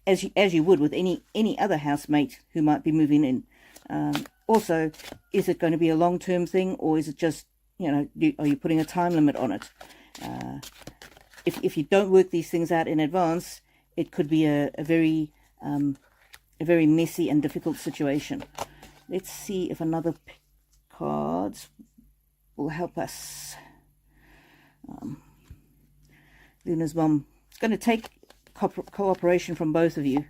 As you would with any other housemate who might be moving in. Also, is it going to be a long-term thing, or is it just, you know, are you putting a time limit on it? If you don't work these things out in advance, it could be a very messy and difficult situation. Let's see if another cards will help us. Luna's mom. It's going to take cooperation from both of you.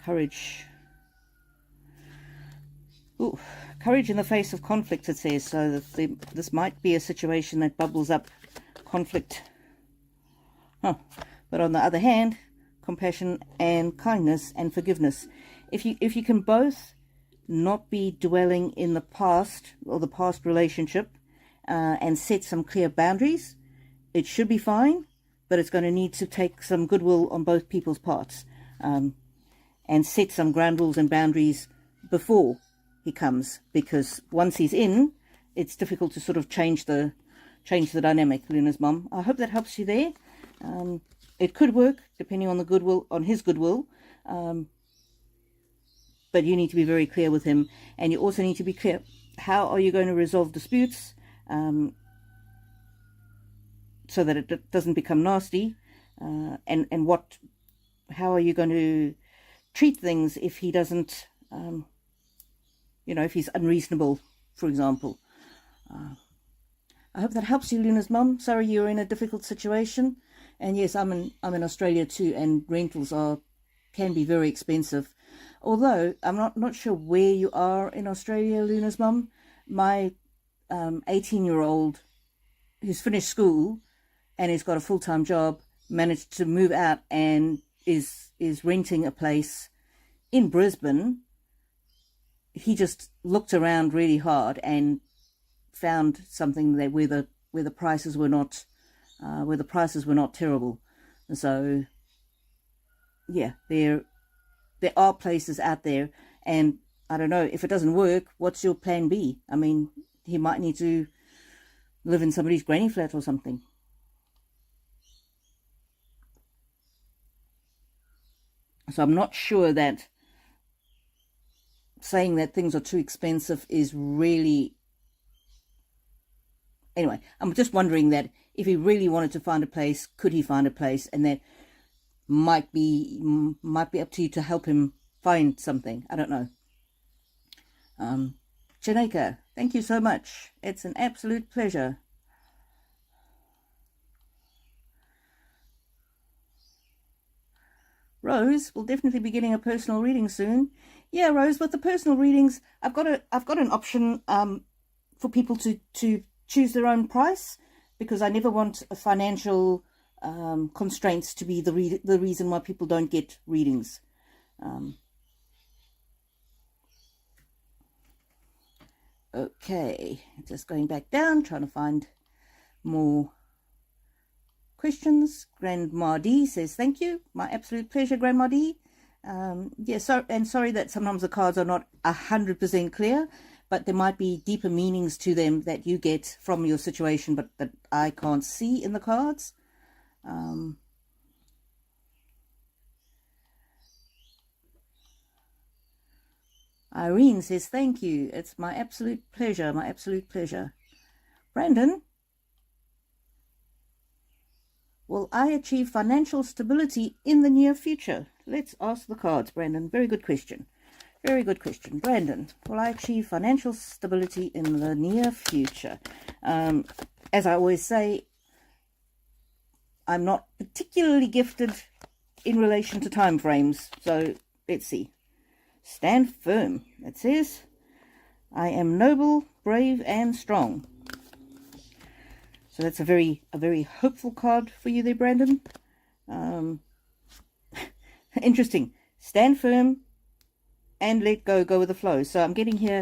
Courage. Ooh, courage in the face of conflict, it says. So that this might be a situation that bubbles up conflict. But on the other hand, compassion and kindness and forgiveness. If you can both not be dwelling in the past or the past relationship, and set some clear boundaries, it should be fine. But it's going to need to take some goodwill on both people's parts, and set some ground rules and boundaries before he comes, because once he's in, it's difficult to sort of change the dynamic. Luna's mum. I hope that helps you there. It could work depending on his goodwill, but you need to be very clear with him, and you also need to be clear how are you going to resolve disputes. So that it doesn't become nasty, and how are you going to treat things if he doesn't, if he's unreasonable, for example. I hope that helps you, Luna's mum. Sorry you're in a difficult situation. And yes, I'm in Australia too, and rentals can be very expensive. Although I'm not sure where you are in Australia, Luna's mum. My 18-year-old who's finished school and has got a full-time job managed to move out and is renting a place in Brisbane. He just looked around really hard and found something that where the prices were not terrible. So yeah, there are places out there, and I don't know, if it doesn't work, what's your plan B? I mean, he might need to live in somebody's granny flat or something. So I'm not sure that saying that things are too expensive is really... Anyway, I'm just wondering that if he really wanted to find a place, could he find a place? And that might be up to you to help him find something. I don't know. Janeka, thank you so much. It's an absolute pleasure. Rose will definitely be getting a personal reading soon. Yeah, Rose, with the personal readings, I've got an option for people to choose their own price, because I never want a financial constraints to be the reason why people don't get readings. Okay, just going back down, trying to find more questions. Grandma D says, thank you. My absolute pleasure, Grandma D. Yeah, sorry that sometimes the cards are not 100% clear, but there might be deeper meanings to them that you get from your situation, but that I can't see in the cards. Irene says, thank you. It's my absolute pleasure, my absolute pleasure. Brandon, will I achieve financial stability in the near future? Let's ask the cards, Brandon. Very good question. Very good question. Brandon, will I achieve financial stability in the near future? As I always say, I'm not particularly gifted in relation to time frames. So let's see. Stand firm. It says, I am noble, brave, and strong. So that's a very hopeful card for you there, Brandon. Interesting. Stand firm and let go with the flow. So I'm getting here,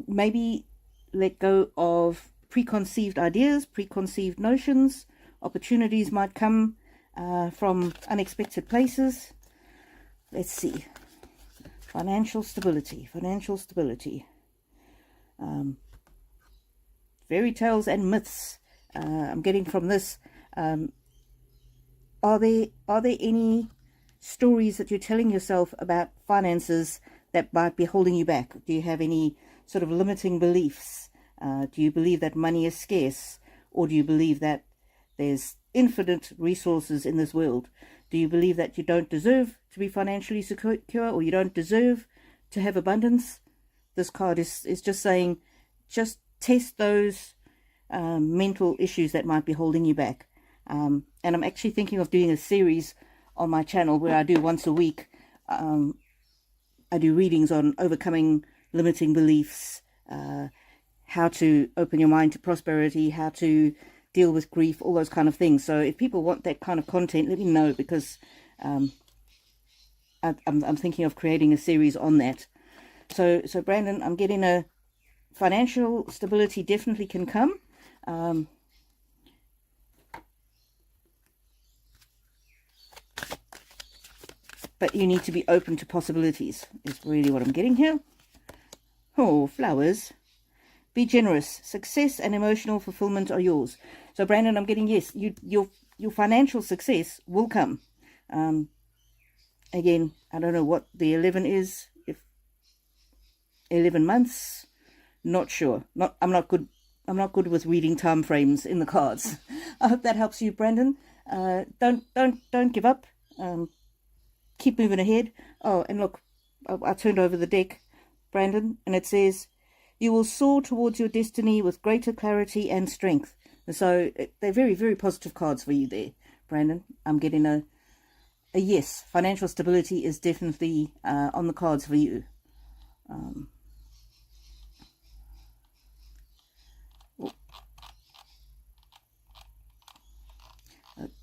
maybe let go of preconceived ideas, preconceived notions. Opportunities might come from unexpected places. Let's see. Financial stability. Fairy tales and myths. I'm getting from this. Are there any stories that you're telling yourself about finances that might be holding you back? Do you have any sort of limiting beliefs? Do you believe that money is scarce? Or do you believe that there's infinite resources in this world? Do you believe that you don't deserve to be financially secure, or you don't deserve to have abundance? This card is just saying, just test those mental issues that might be holding you back. And I'm actually thinking of doing a series on my channel where I do once a week. I do readings on overcoming limiting beliefs, how to open your mind to prosperity, how to deal with grief, all those kind of things. So if people want that kind of content, let me know, because I'm thinking of creating a series on that. So Brandon, I'm getting a financial stability definitely can come. But you need to be open to possibilities, is really what I'm getting here. Oh, flowers. Be generous. Success and emotional fulfillment are yours. So, Brandon, I'm getting, yes, your financial success will come. Again, I don't know what the 11 is. If 11 months, not sure. I'm not good with reading time frames in the cards. I hope that helps you, Brandon. Don't give up. keep moving ahead. Oh, and look, I turned over the deck, Brandon, and it says, you will soar towards your destiny with greater clarity and strength. So they're very, very positive cards for you there, Brandon. I'm getting a yes. Financial stability is definitely on the cards for you.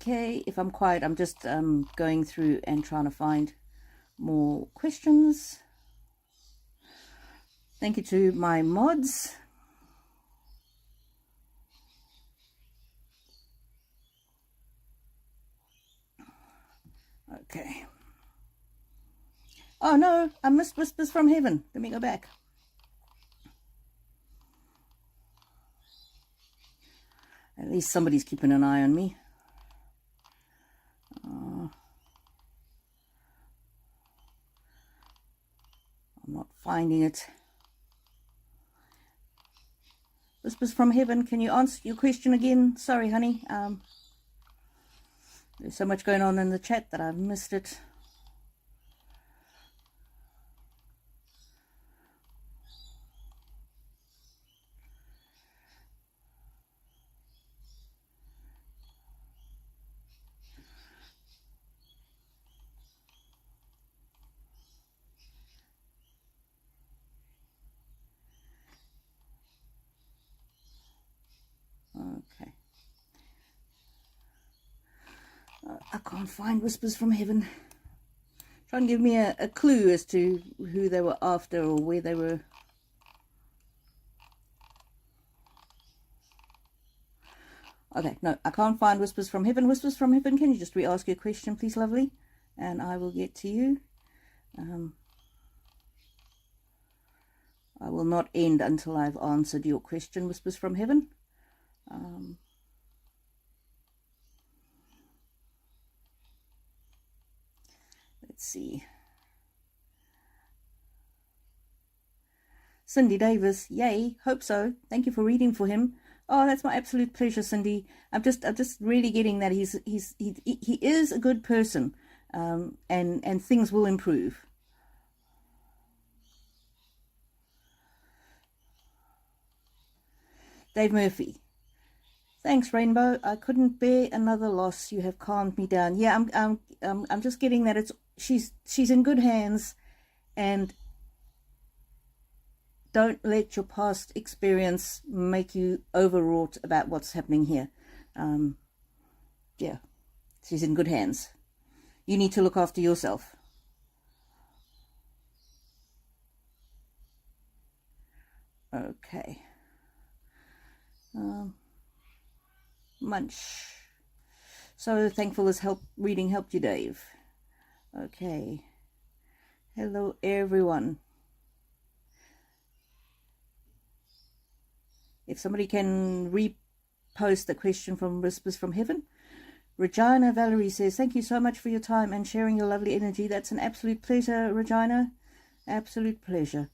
Okay, if I'm quiet, I'm just going through and trying to find more questions. Thank you to my mods. Okay. Oh no, I missed Whispers from Heaven. Let me go back. At least somebody's keeping an eye on me. I'm not finding it. Whispers from Heaven, can you answer your question again? Sorry, honey. There's so much going on in the chat that I've missed it. Okay. I can't find Whispers from Heaven. Try and give me a clue as to who they were after or where they were. Okay, no, I can't find Whispers from Heaven. Whispers from Heaven, can you just re-ask your question, please, lovely? And I will get to you. I will not end until I've answered your question, Whispers from Heaven. Let's see. Cindy Davis, yay, hope so. Thank you for reading for him. Oh, that's my absolute pleasure, Cindy. I'm just really getting that he is a good person, and things will improve. Dave Murphy, thanks, Rainbow. I couldn't bear another loss. You have calmed me down. Yeah, I'm just getting that she's in good hands, and don't let your past experience make you overwrought about what's happening here. Yeah, she's in good hands. You need to look after yourself. Okay. Munch. So thankful as reading helped you, Dave. Okay. Hello, everyone. If somebody can repost the question from Whispers from Heaven. Regina Valerie says, thank you so much for your time and sharing your lovely energy. That's an absolute pleasure, Regina. Absolute pleasure.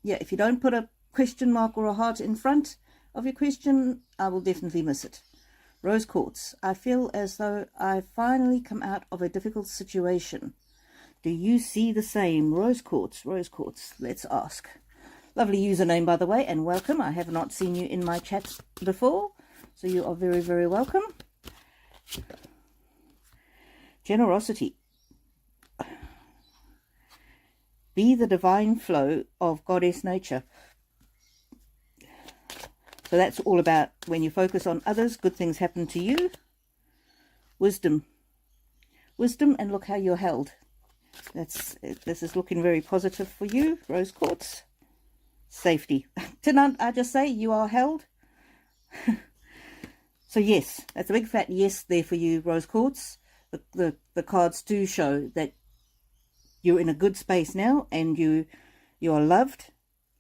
Yeah, if you don't put a question mark or a heart in front of your question, I will definitely miss it. Rose Quartz, I feel as though I've finally come out of a difficult situation. Do you see the same? Rose Quartz, let's ask. Lovely username, by the way, and welcome. I have not seen you in my chat before, so you are very, very welcome. Generosity. Be the divine flow of goddess nature. So that's all about when you focus on others, good things happen to you. Wisdom. Wisdom, and look how you're held. This is looking very positive for you, Rose Quartz. Safety. Tonight, I just say you are held. So yes, that's a big fat yes there for you, Rose Quartz. The cards do show that you're in a good space now, and you are loved.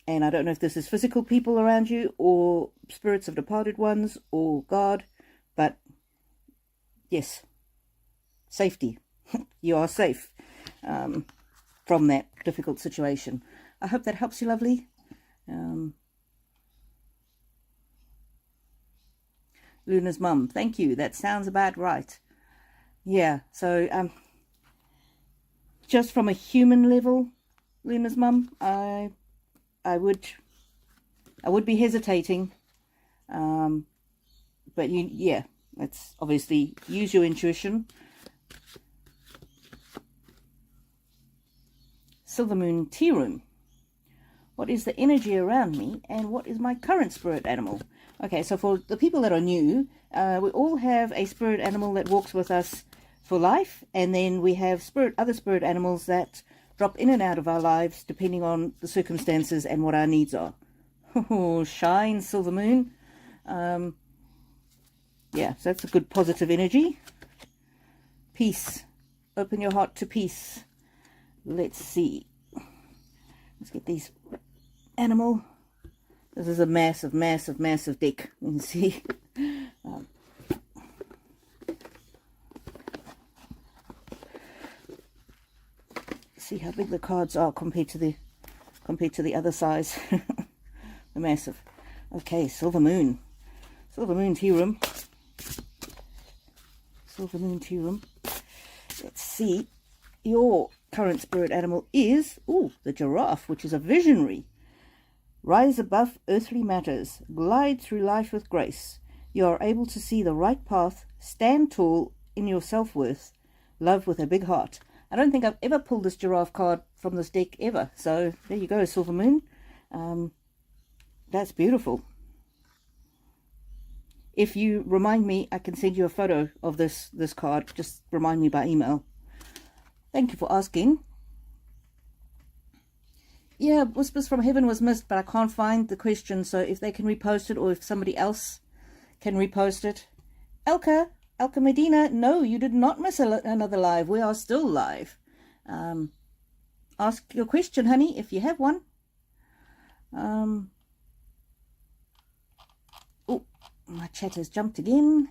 And I don't know if this is physical people around you or spirits of departed ones or God, but yes, safety. You are safe from that difficult situation. I hope that helps you, lovely. Luna's mum, thank you. That sounds about right. yeah, so just from a human level, Luna's mum, I would be hesitating, but yeah, it's obviously use your intuition. Silver Moon Tea Room. What is the energy around me, and what is my current spirit animal? Okay, so for the people that are new, we all have a spirit animal that walks with us for life, and then we have other spirit animals that drop in and out of our lives depending on the circumstances and what our needs are. Oh, shine, Silver Moon. Yeah, so that's a good positive energy. Peace. Open your heart to peace. Let's see. Let's get these animal. This is a massive, massive, massive deck. You can see. See how big the cards are compared to the other size. They're massive. Okay, Silver Moon. Silver Moon Tea Room. Silver Moon Tea Room. Let's see. Your current spirit animal is, the giraffe, which is a visionary. Rise above earthly matters. Glide through life with grace. You are able to see the right path. Stand tall in your self-worth. Love with a big heart. I don't think I've ever pulled this giraffe card from this deck ever. So there you go, Silver Moon. That's beautiful. If you remind me, I can send you a photo of this card. Just remind me by email. Thank you for asking. Yeah, Whispers from Heaven was missed, but I can't find the question. So if they can repost it, or if somebody else can repost it. Elka Medina, no, you did not miss another live. We are still live. Ask your question, honey, if you have one. Oh, my chat has jumped again.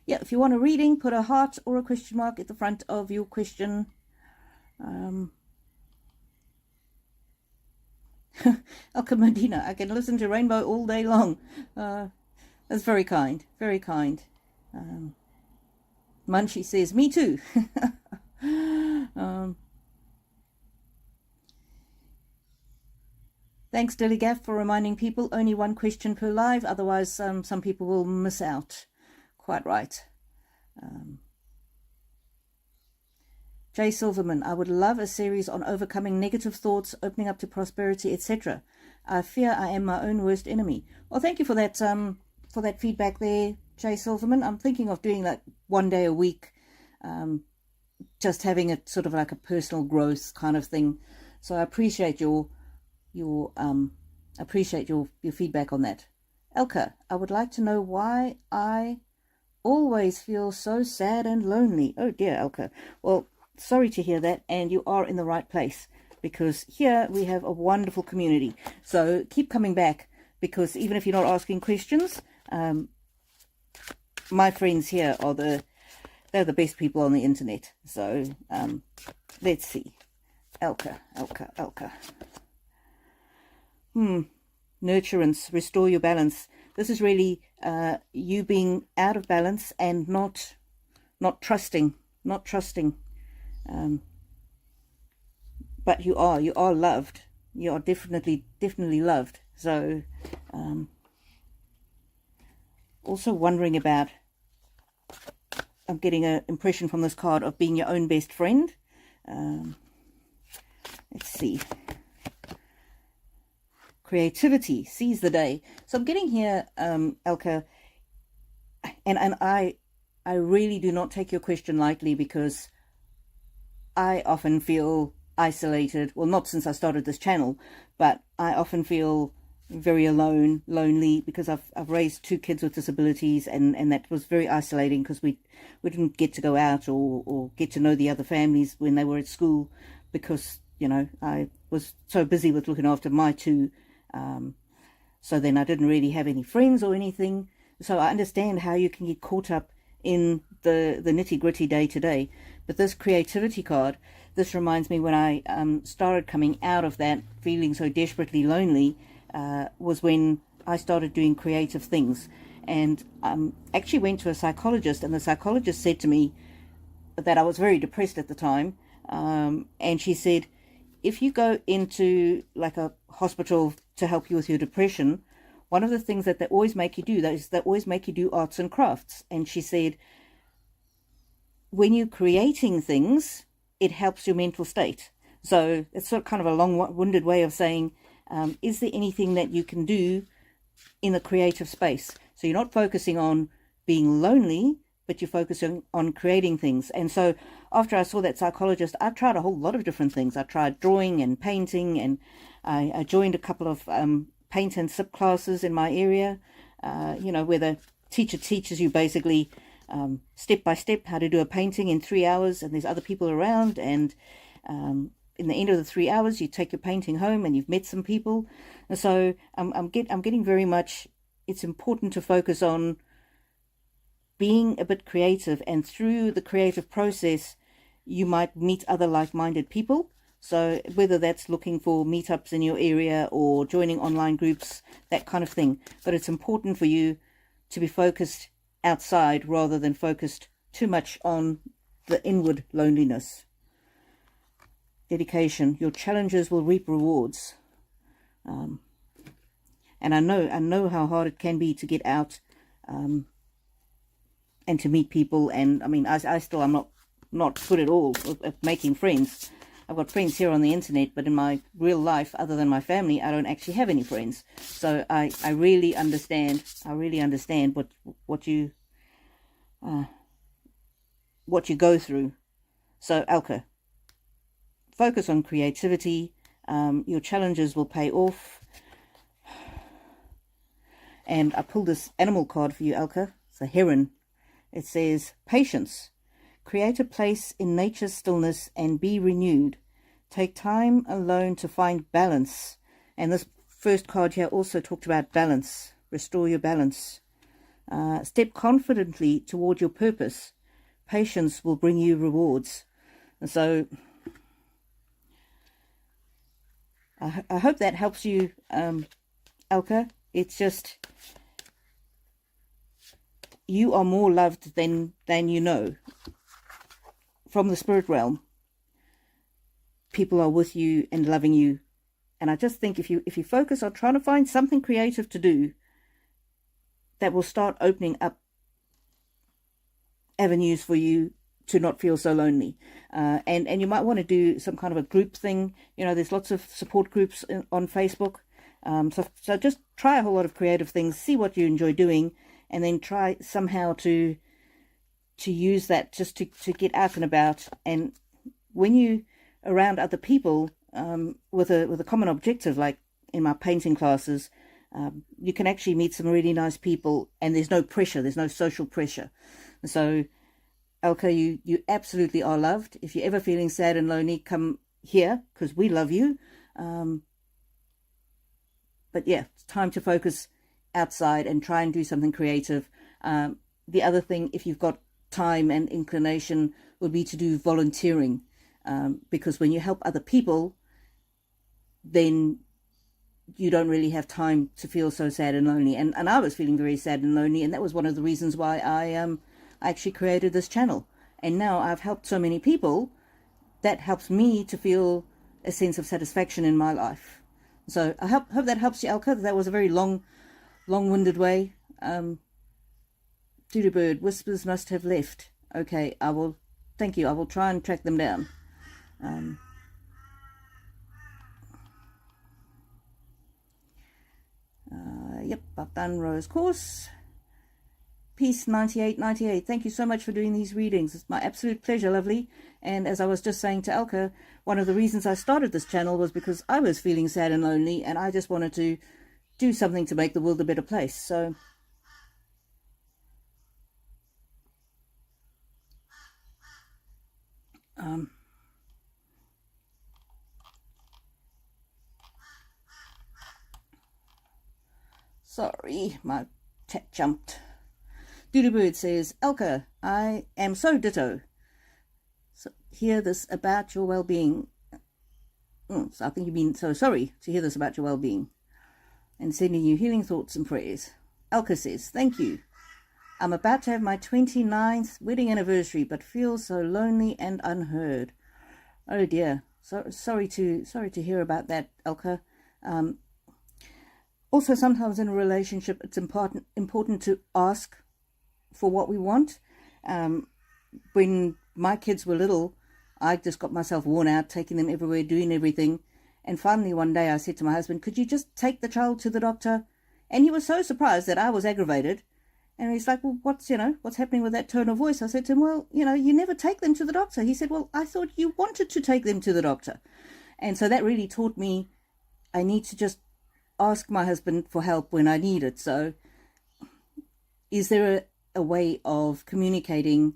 Yeah, if you want a reading, put a heart or a question mark at the front of your question. Elka Medina, I can listen to Rainbow all day long. That's very kind, very kind. Munchie says, me too. Thanks, Dillygaff, for reminding people only one question per live. Otherwise, some people will miss out. Quite right. Jay Silverman, I would love a series on overcoming negative thoughts, opening up to prosperity, etc. I fear I am my own worst enemy. Well, thank you for that feedback there, Jay Silverman. I'm thinking of doing like one day a week, just having it sort of like a personal growth kind of thing. So I appreciate your feedback on that. Elka, I would like to know why I always feel so sad and lonely. Oh dear, Elka. Well, sorry to hear that, and you are in the right place, because here we have a wonderful community. So keep coming back, because even if you're not asking questions, my friends here are they're the best people on the internet. So let's see. Elka. Nurturance, restore your balance. This is really you being out of balance and not trusting. But you are loved. You are definitely loved. So also wondering about, I'm getting an impression from this card of being your own best friend. Let's see. Creativity, seize the day. So I'm getting here, Elka, and I really do not take your question lightly, because I often feel isolated. Well, not since I started this channel, but I often feel very alone, lonely, because I've raised 2 kids with disabilities, and that was very isolating, because we didn't get to go out or get to know the other families when they were at school, because, you know, I was so busy with looking after my 2. So then I didn't really have any friends or anything. So I understand how you can get caught up in the nitty-gritty day-to-day. But this creativity card, this reminds me when I started coming out of that feeling so desperately lonely, was when I started doing creative things. And actually went to a psychologist, and the psychologist said to me that I was very depressed at the time. And she said, if you go into like a hospital to help you with your depression, one of the things that they always make you do is they always make you do arts and crafts. And she said, when you're creating things, it helps your mental state. So it's sort of kind of a long-winded way of saying, is there anything that you can do in the creative space? So you're not focusing on being lonely, but you're focusing on creating things. And so after I saw that psychologist, I tried a whole lot of different things. I tried drawing and painting, and I joined a couple of paint and sip classes in my area, where the teacher teaches you basically step by step how to do a painting in 3 hours, and there's other people around, and in the end of the 3 hours you take your painting home and you've met some people. And so I'm getting very much, it's important to focus on being a bit creative, and through the creative process you might meet other like-minded people. So whether that's looking for meetups in your area or joining online groups, that kind of thing. But it's important for you to be focused outside rather than focused too much on the inward loneliness. Dedication. Your challenges will reap rewards. And I know how hard it can be to get out and to meet people. And I mean, I still am not good at all at making friends. I've got friends here on the internet, but in my real life, other than my family, I don't actually have any friends. So I really understand. I really understand what you go through. So Alka, focus on creativity. Your challenges will pay off. And I pulled this animal card for you, Alka. It's a heron. It says, patience. Create a place in nature's stillness and be renewed. Take time alone to find balance. And this first card here also talked about balance. Restore your balance. Step confidently toward your purpose. Patience will bring you rewards. And so I hope that helps you, Alka. It's just, you are more loved than you know. From the spirit realm, people are with you and loving you. And I just think if you focus on trying to find something creative to do, that will start opening up avenues for you to not feel so lonely. And you might want to do some kind of a group thing. There's lots of support groups on Facebook. So just try a whole lot of creative things, see what you enjoy doing, and then try somehow to use that just to get out and about. And when you around other people with a common objective, like in my painting classes, you can actually meet some really nice people, and there's no pressure, there's no social pressure. So Alka, you absolutely are loved. If you're ever feeling sad and lonely, come here, because we love you. But yeah, it's time to focus outside and try and do something creative. The other thing, if you've got time and inclination, would be to do volunteering, because when you help other people, then you don't really have time to feel so sad and lonely. And I was feeling very sad and lonely, and that was one of the reasons why I actually created this channel. And now I've helped so many people, that helps me to feel a sense of satisfaction in my life. So I hope that helps you, Alka. That was a very long-winded way. Doodoo bird, whispers must have left. Okay, thank you. I will try and track them down. Yep, I've done Rose Course. Peace 9898. Thank you so much for doing these readings. It's my absolute pleasure, lovely. And as I was just saying to Alka, one of the reasons I started this channel was because I was feeling sad and lonely, and I just wanted to do something to make the world a better place. So sorry, my chat jumped. Doodoo Bird says, Alka, I am so ditto. So hear this about your well-being. So I think you mean so sorry to hear this about your well-being. and sending you healing thoughts and prayers. Elka says, thank you. I'm about to have my 29th wedding anniversary, but feel so lonely and unheard. Oh dear. So sorry to hear about that, Elka. Also, sometimes in a relationship, it's important to ask for what we want. When my kids were little, I just got myself worn out, taking them everywhere, doing everything. And finally, one day I said to my husband, could you just take the child to the doctor? And he was so surprised that I was aggravated. And he's like, well, what's happening with that tone of voice? I said to him, well, you never take them to the doctor. He said, well, I thought you wanted to take them to the doctor. And so that really taught me I need to just ask my husband for help when I need it. So is there a way of communicating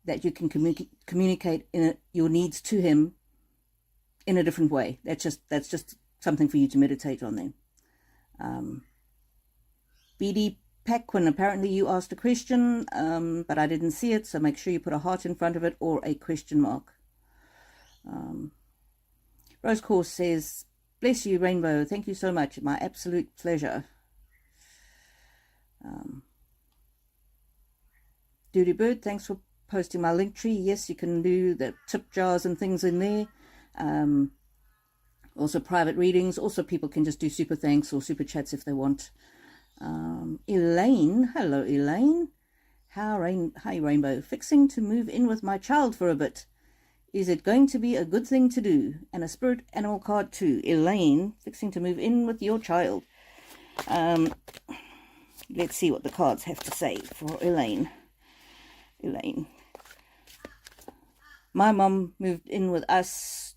that you can communicate your needs to him in a different way? That's just something for you to meditate on then. BD Paquin, apparently you asked a question, but I didn't see it, so make sure you put a heart in front of it or a question mark. Rose Course says, bless you, Rainbow. Thank you so much. My absolute pleasure. Duty Bird, thanks for posting my link tree. Yes, you can do the tip jars and things in there. Also private readings. Also people can just do super thanks or super chats if they want. Elaine, hello Elaine. Hi Rainbow. Fixing to move in with my child for a bit. Is it going to be a good thing to do? And a spirit animal card too. Elaine, fixing to move in with your child. Let's see what the cards have to say for Elaine. Elaine. My mum moved in with us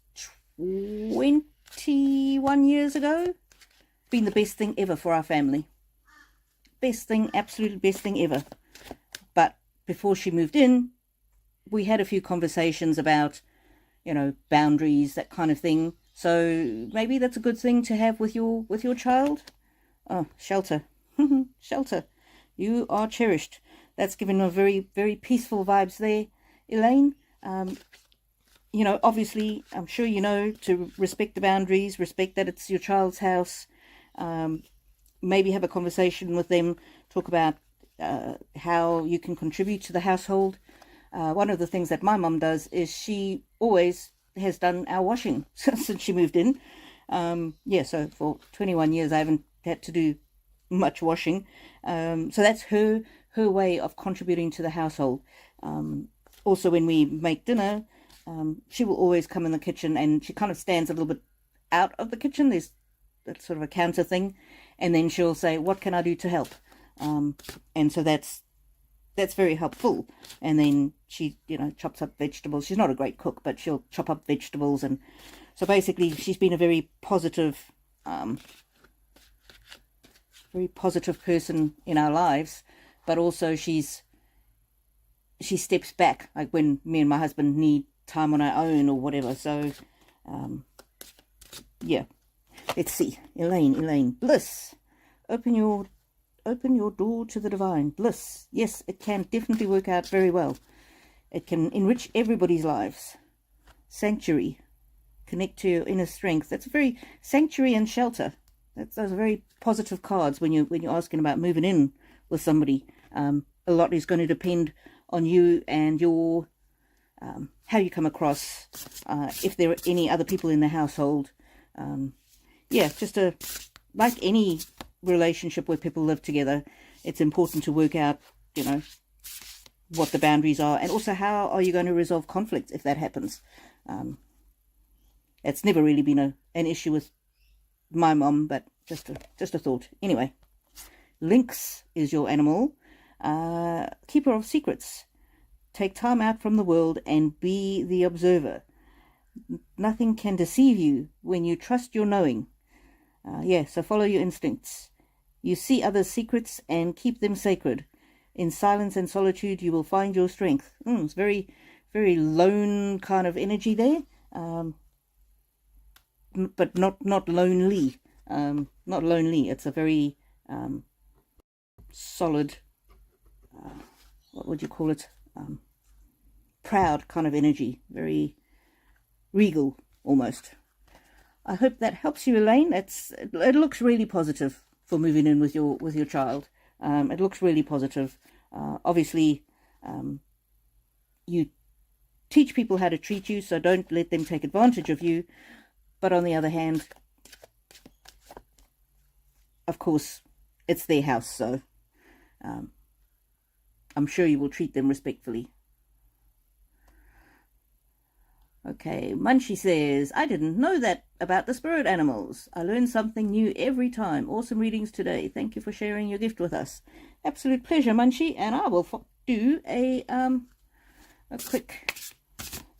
21 years ago. Been the best thing ever for our family. Best thing, absolute best thing ever. But before she moved in, we had a few conversations about, boundaries, that kind of thing. So maybe that's a good thing to have with your child. Oh, shelter. Shelter. You are cherished. That's given a very, very peaceful vibes there, Elaine. Obviously, I'm sure to respect the boundaries, respect that it's your child's house. Maybe have a conversation with them, talk about how you can contribute to the household. One of the things that my mum does is she always has done our washing since she moved in. So for 21 years I haven't had to do much washing. So that's her way of contributing to the household. Also, when we make dinner, she will always come in the kitchen, and she kind of stands a little bit out of the kitchen. There's that sort of a counter thing, and then she'll say, what can I do to help? And so that's very helpful. And then she chops up vegetables. She's not a great cook, but she'll chop up vegetables. And so basically she's been a very positive person in our lives. But also she steps back, like when me and my husband need time on our own or whatever. So yeah, let's see. Elaine, bliss. Open your door to the divine. Bliss. Yes, it can definitely work out very well. It can enrich everybody's lives. Sanctuary. Connect to your inner strength. That's a very sanctuary and shelter. Those are very positive cards when you're asking about moving in with somebody. A lot is going to depend on you and your how you come across. If there are any other people in the household. Like any relationship where people live together, it's important to work out, what the boundaries are, and also how are you going to resolve conflict if that happens. It's never really been an issue with my mom, but just a thought. Anyway, Lynx is your animal. Keeper of secrets. Take time out from the world and be the observer. Nothing can deceive you when you trust your knowing. So follow your instincts. You see others' secrets and keep them sacred. In silence and solitude, you will find your strength. It's very, very lone kind of energy there, but not lonely. Not lonely. It's a very solid. What would you call it? Proud kind of energy. Very regal, almost. I hope that helps you, Elaine. It looks really positive. for moving in with your child. It looks really positive. Obviously, you teach people how to treat you, so don't let them take advantage of you. But on the other hand, of course, it's their house, so I'm sure you will treat them respectfully. Okay, Munchie says, I didn't know that about the spirit animals. I learn something new every time. Awesome readings today. Thank you for sharing your gift with us. Absolute pleasure, Munchie. And I will do a quick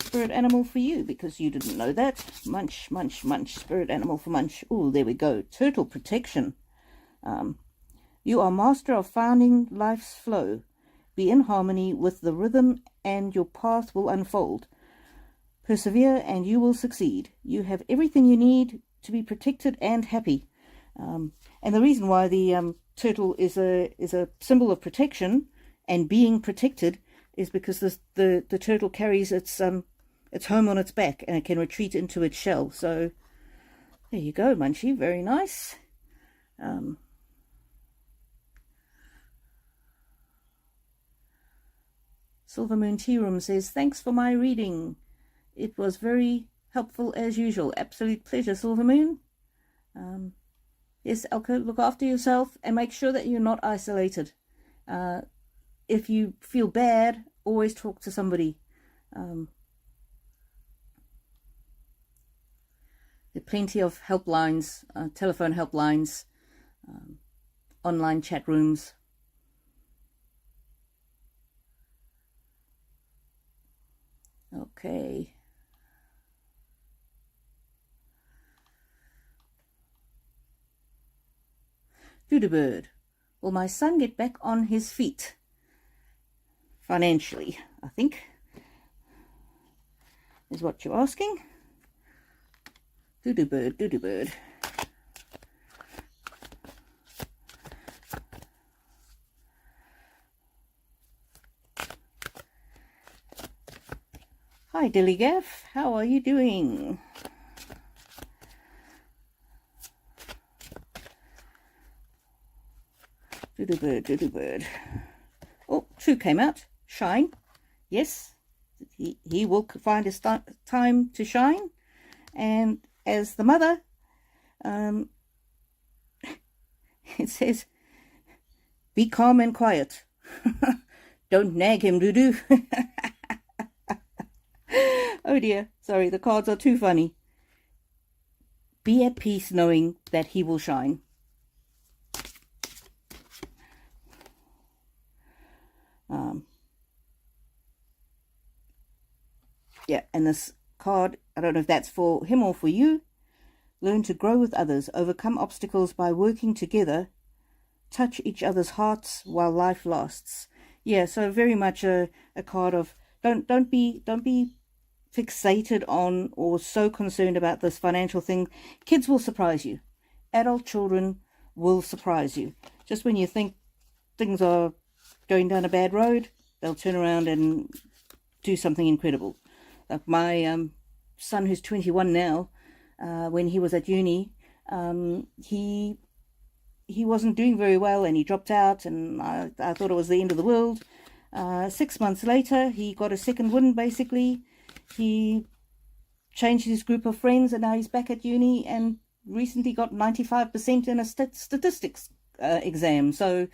spirit animal for you because you didn't know that. Munch, munch, munch. Spirit animal for Munch. Oh, there we go. Turtle protection. You are master of finding life's flow. Be in harmony with the rhythm and your path will unfold. Persevere and you will succeed. You have everything you need to be protected and happy. And the reason why the turtle is a symbol of protection and being protected is because the turtle carries its home on its back and it can retreat into its shell. So there you go, Munchie. Very nice. Silver Moon Tea Room says, thanks for my reading. It was very helpful as usual. Absolute pleasure, Silver Moon. Yes, Elka, look after yourself and make sure that you're not isolated. If you feel bad, always talk to somebody. There are plenty of helplines, telephone helplines, online chat rooms. Okay. Doodabird, will my son get back on his feet? Financially, I think, is what you're asking. Doodabird, Doodabird. Hi, Dillygaff. How are you doing? Doodlebird, Doodlebird. Oh, two came out. Shine. Yes, he will find his time to shine. And as the mother, it says, be calm and quiet. Don't nag him, Doodoo. Oh dear, sorry, the cards are too funny. Be at peace knowing that he will shine. Yeah, and this card, I don't know if that's for him or for you. Learn to grow with others, overcome obstacles by working together, touch each other's hearts while life lasts. Yeah, so very much a card of don't be fixated on or so concerned about this financial thing. Kids will surprise you. Adult children will surprise you. Just when you think things are going down a bad road, they'll turn around and do something incredible. Like my son, who's 21 now, when he was at uni, he wasn't doing very well and he dropped out, and I thought it was the end of the world. 6 months later, he got a second wind, basically. He changed his group of friends and now he's back at uni and recently got 95% in a statistics exam. So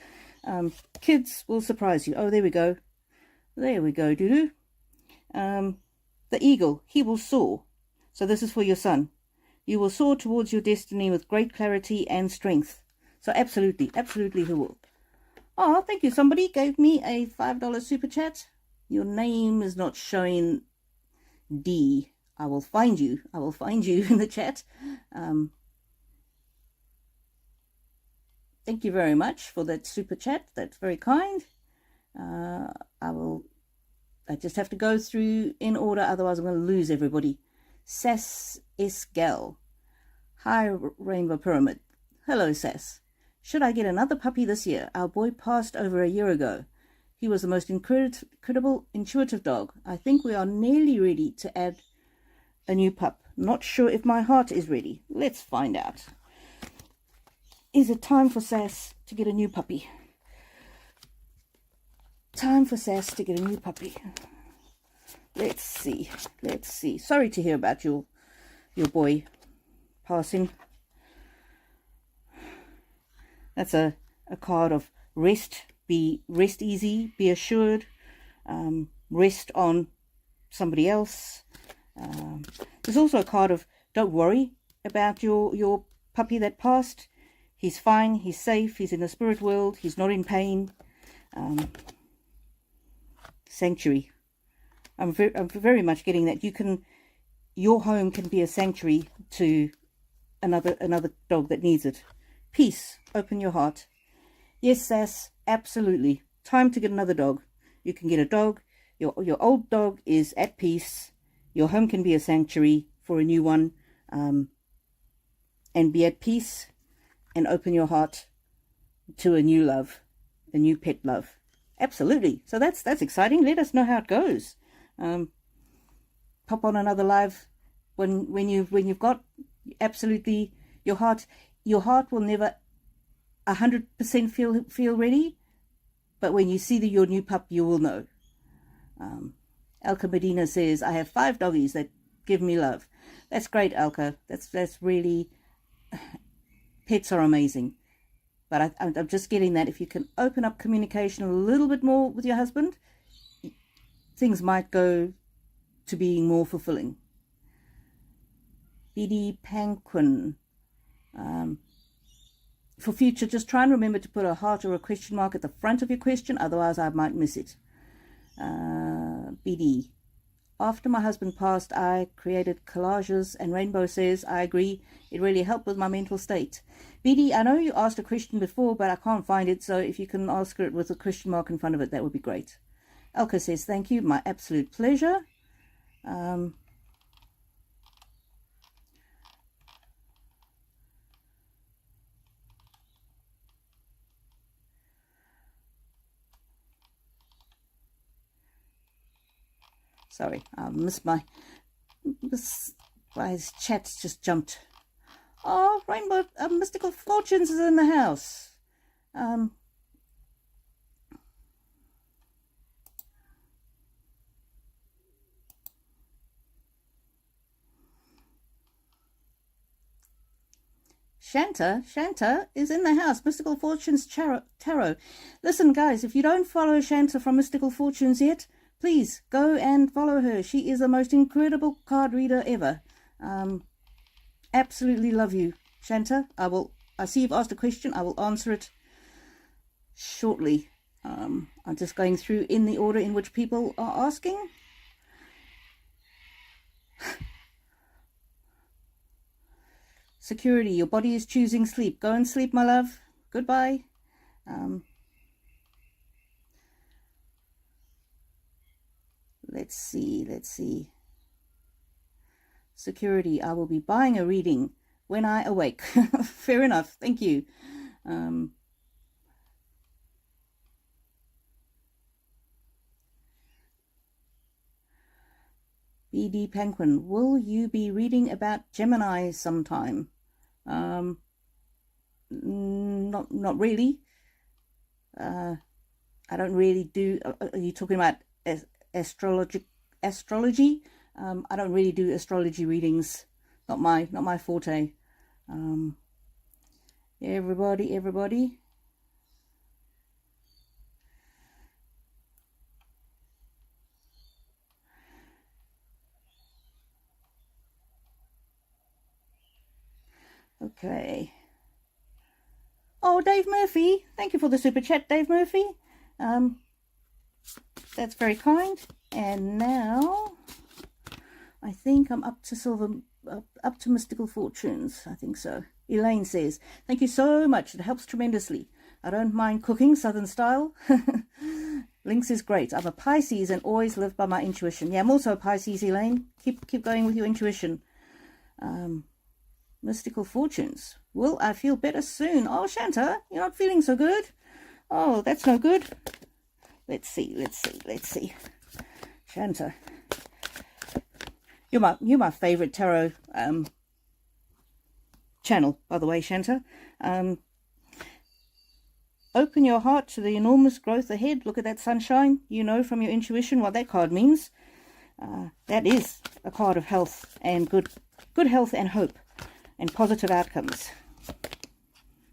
kids will surprise you. Oh, there we go. There we go, Doodoo. The eagle, he will soar. So this is for your son. You will soar towards your destiny with great clarity and strength. So absolutely, absolutely he will. Oh, thank you. Somebody gave me a $5 super chat. Your name is not showing, D. I will find you. I will find you in the chat. Thank you very much for that super chat. That's very kind. I just have to go through in order, otherwise I'm going to lose everybody. Sass S. Gal. Hi, Rainbow Pyramid. Hello, Sass. Should I get another puppy this year? Our boy passed over a year ago. He was the most incredible, intuitive dog. I think we are nearly ready to add a new pup. Not sure if my heart is ready. Let's find out. Is it time for Sass to get a new puppy? Time for Sass to get a new puppy. Let's see. Let's see. Sorry to hear about your boy passing. That's a card of rest. Rest easy. Be assured. Rest on somebody else. There's also a card of don't worry about your puppy that passed. He's fine. He's safe. He's in the spirit world. He's not in pain. Sanctuary. I'm very much getting that your home can be a sanctuary to another dog that needs it. Peace. Open your heart. Yes, Sass, absolutely. Time to get another dog. You can get a dog. Your old dog is at peace. Your home can be a sanctuary for a new one. And be at peace and open your heart to a new love, a new pet love. Absolutely. So that's exciting. Let us know how it goes. Pop on another live when you've got absolutely your heart will never 100% feel ready, but when you see your new pup, you will know. Elka Medina says, I have 5 doggies that give me love. That's great, Elka. That's really, pets are amazing. But I'm just getting that if you can open up communication a little bit more with your husband, things might go to being more fulfilling. BD Panquin. For future, just try and remember to put a heart or a question mark at the front of your question, otherwise I might miss it. BD. After my husband passed, I created collages, and Rainbow says, I agree, it really helped with my mental state. BD, I know you asked a question before, but I can't find it, so if you can ask it with a question mark in front of it, that would be great. Elka says, thank you, my absolute pleasure. Sorry, I missed my chat's just jumped. Oh, Rainbow Mystical Fortunes is in the house. Shanta is in the house. Mystical Fortunes Tarot. Listen, guys, if you don't follow Shanta from Mystical Fortunes yet, please go and follow her. She is the most incredible card reader ever. Absolutely love you, Shanta. I see you've asked a question. I will answer it shortly. I'm just going through in the order in which people are asking. Security, your body is choosing sleep. Go and sleep, my love. Goodbye. Let's see. Security, I will be buying a reading when I awake. Fair enough. Thank you. BD Penguin, will you be reading about Gemini sometime? Not really. I don't really do. Are you talking about astrology? I don't really do astrology readings. Not my forte. Everybody. Okay. Oh, Dave Murphy. Thank you for the super chat, Dave Murphy. That's very kind. And now I think I'm up to up to Mystical Fortunes. I think so. Elaine says, thank you so much. It helps tremendously. I don't mind cooking Southern style. Lynx is great. I'm a Pisces and always live by my intuition. Yeah, I'm also a Pisces, Elaine. Keep going with your intuition. Mystical Fortunes. Will I feel better soon? Oh, Shanta, you're not feeling so good. Oh, that's no good. Let's see. Shanta, you're my favorite tarot channel, by the way, Shanta. Open your heart to the enormous growth ahead. Look at that sunshine. You know from your intuition what that card means. That is a card of health and good health and hope and positive outcomes.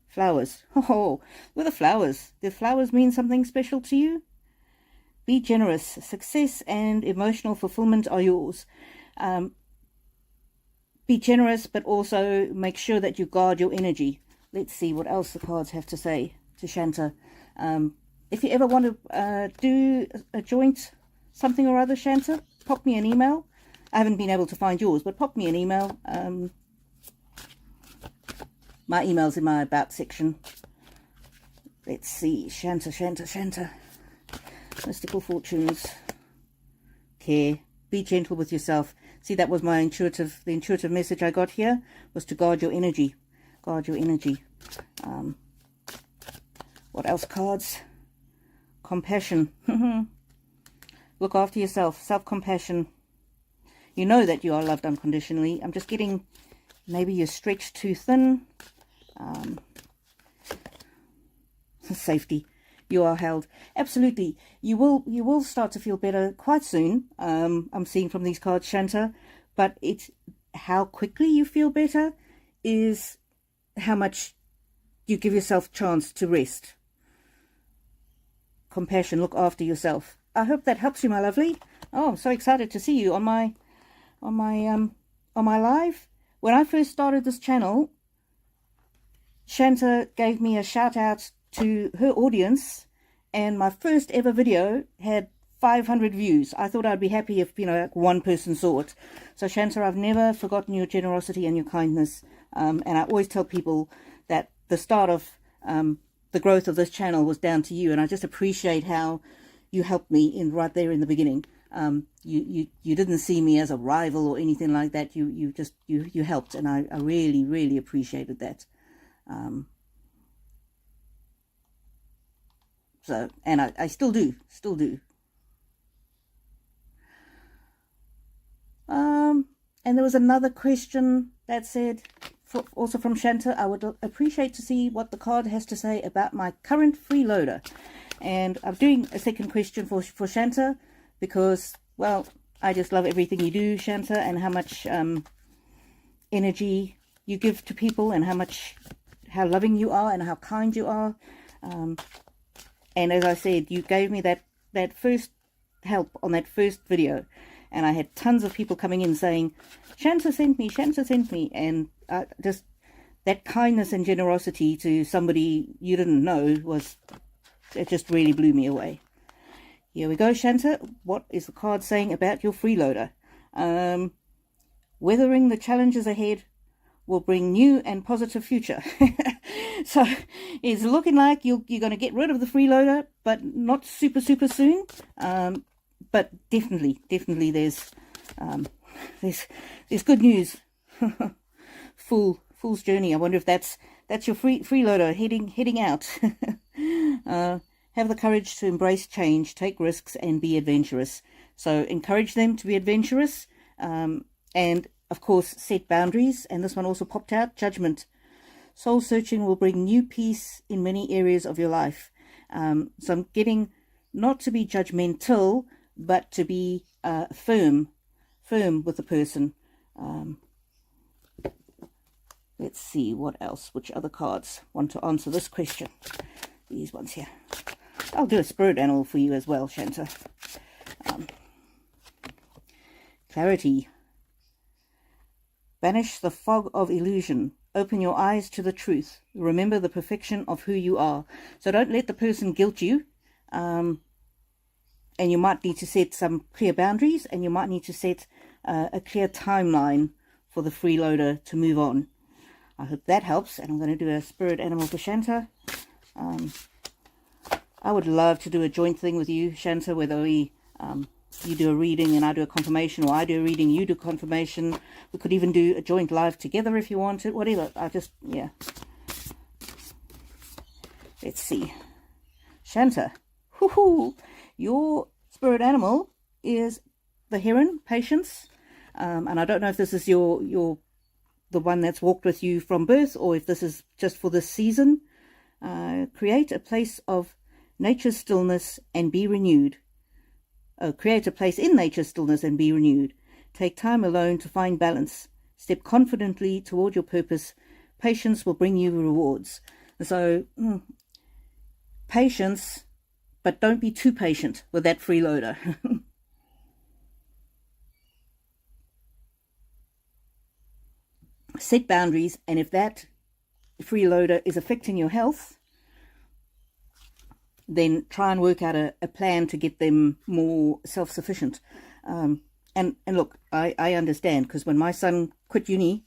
Flowers. Oh, with the flowers. Do flowers mean something special to you? Be generous. Success and emotional fulfillment are yours. Be generous, but also make sure that you guard your energy. Let's see what else the cards have to say to Shanta. If you ever want to do a joint something or other, Shanta, pop me an email. I haven't been able to find yours, but pop me an email. My email's in my about section. Let's see. Shanta. Mystical fortunes. Care. Be gentle with yourself. See, that was the intuitive message I got here was to guard your energy. Guard your energy. What else, cards? Compassion. Look after yourself. Self-compassion. You know that you are loved unconditionally. I'm just getting, maybe you're stretched too thin. Safety. You are held. Absolutely. You will start to feel better quite soon. I'm seeing from these cards, Shanta. But it's how quickly you feel better is how much you give yourself chance to rest. Compassion. Look after yourself. I hope that helps you, my lovely. Oh, I'm so excited to see you on my live. When I first started this channel, Shanta gave me a shout out to her audience, and my first ever video had 500 views. I thought I'd be happy if, like one person saw it. So Shanta, I've never forgotten your generosity and your kindness. And I always tell people that the start of the growth of this channel was down to you, and I just appreciate how you helped me right there in the beginning. You didn't see me as a rival or anything like that. You helped, and I really appreciated that. So, and I still do. And there was another question that said, also from Shanta, I would appreciate to see what the card has to say about my current freeloader. And I'm doing a second question for Shanta because, well, I just love everything you do, Shanta, and how much energy you give to people, and how loving you are and how kind you are. And as I said, you gave me that first help on that first video, and I had tons of people coming in saying, Shanta sent me, and just that kindness and generosity to somebody you didn't know it just really blew me away. Here we go, Shanta. What is the card saying about your freeloader? Weathering the challenges ahead will bring new and positive future. So it's looking like you're going to get rid of the freeloader, but not super soon. But definitely there's good news. Fool's journey. I wonder if that's your freeloader heading out. Have the courage to embrace change, take risks, and be adventurous. So encourage them to be adventurous, and of course set boundaries. And this one also popped out, judgment. Soul searching will bring new peace in many areas of your life. So I'm getting not to be judgmental, but to be firm with the person. Let's see what else, which other cards want to answer this question. These ones here. I'll do a spirit animal for you as well, Shanta. Clarity. Banish the fog of illusion. Open your eyes to the truth. Remember the perfection of who you are. So don't let the person guilt you. And you might need to set some clear boundaries, and you might need to set a clear timeline for the freeloader to move on. I hope that helps, and I'm going to do a spirit animal for Shanta. I would love to do a joint thing with you, Shanta, whether we you do a reading and I do a confirmation, or I do a reading, you do confirmation. We could even do a joint live together if you wanted, whatever. Yeah. Let's see. Shanta, your spirit animal is the heron, Patience. And I don't know if this is the one that's walked with you from birth, or if this is just for this season. Create a place of nature's stillness and be renewed. Create a place in nature's stillness and be renewed. Take time alone to find balance. Step confidently toward your purpose. Patience will bring you rewards. So, patience, but don't be too patient with that freeloader. Set boundaries, and if that freeloader is affecting your health, then try and work out a plan to get them more self-sufficient. And look, I understand, because when my son quit uni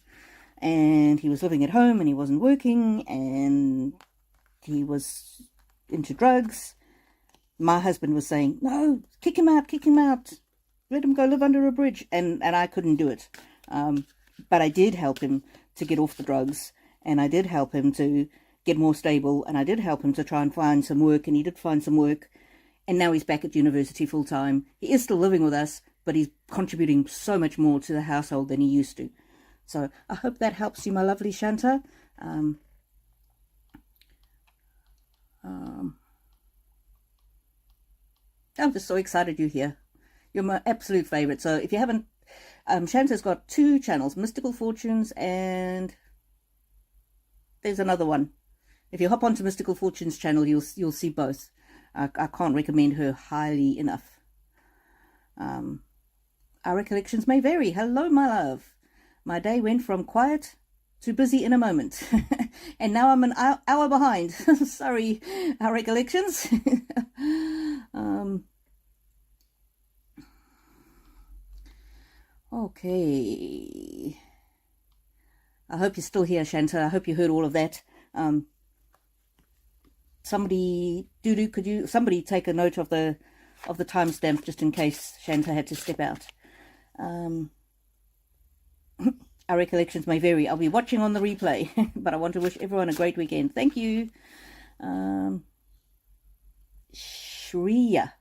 and he was living at home and he wasn't working and he was into drugs, my husband was saying, no, kick him out, let him go live under a bridge. And I couldn't do it. But I did help him to get off the drugs, and I did help him to get more stable, and I did help him to try and find some work, and he did find some work, and now he's back at university full-time. He is still living with us, but he's contributing so much more to the household than he used to. So I hope that helps you, my lovely Shanta. I'm just so excited you're here. You're my absolute favorite. So if you haven't, Shanta's got 2 channels, Mystical Fortunes, and there's another one. If you hop onto Mystical Fortunes channel, you'll see both. I can't recommend her highly enough. Our recollections may vary. Hello, my love. My day went from quiet to busy in a moment. And now I'm an hour behind. Sorry, our recollections. Okay. I hope you're still here, Shanta. I hope you heard all of that. Somebody take a note of the timestamp just in case Shanta had to step out. Our recollections may vary. I'll be watching on the replay, but I want to wish everyone a great weekend. Thank you. Shreya.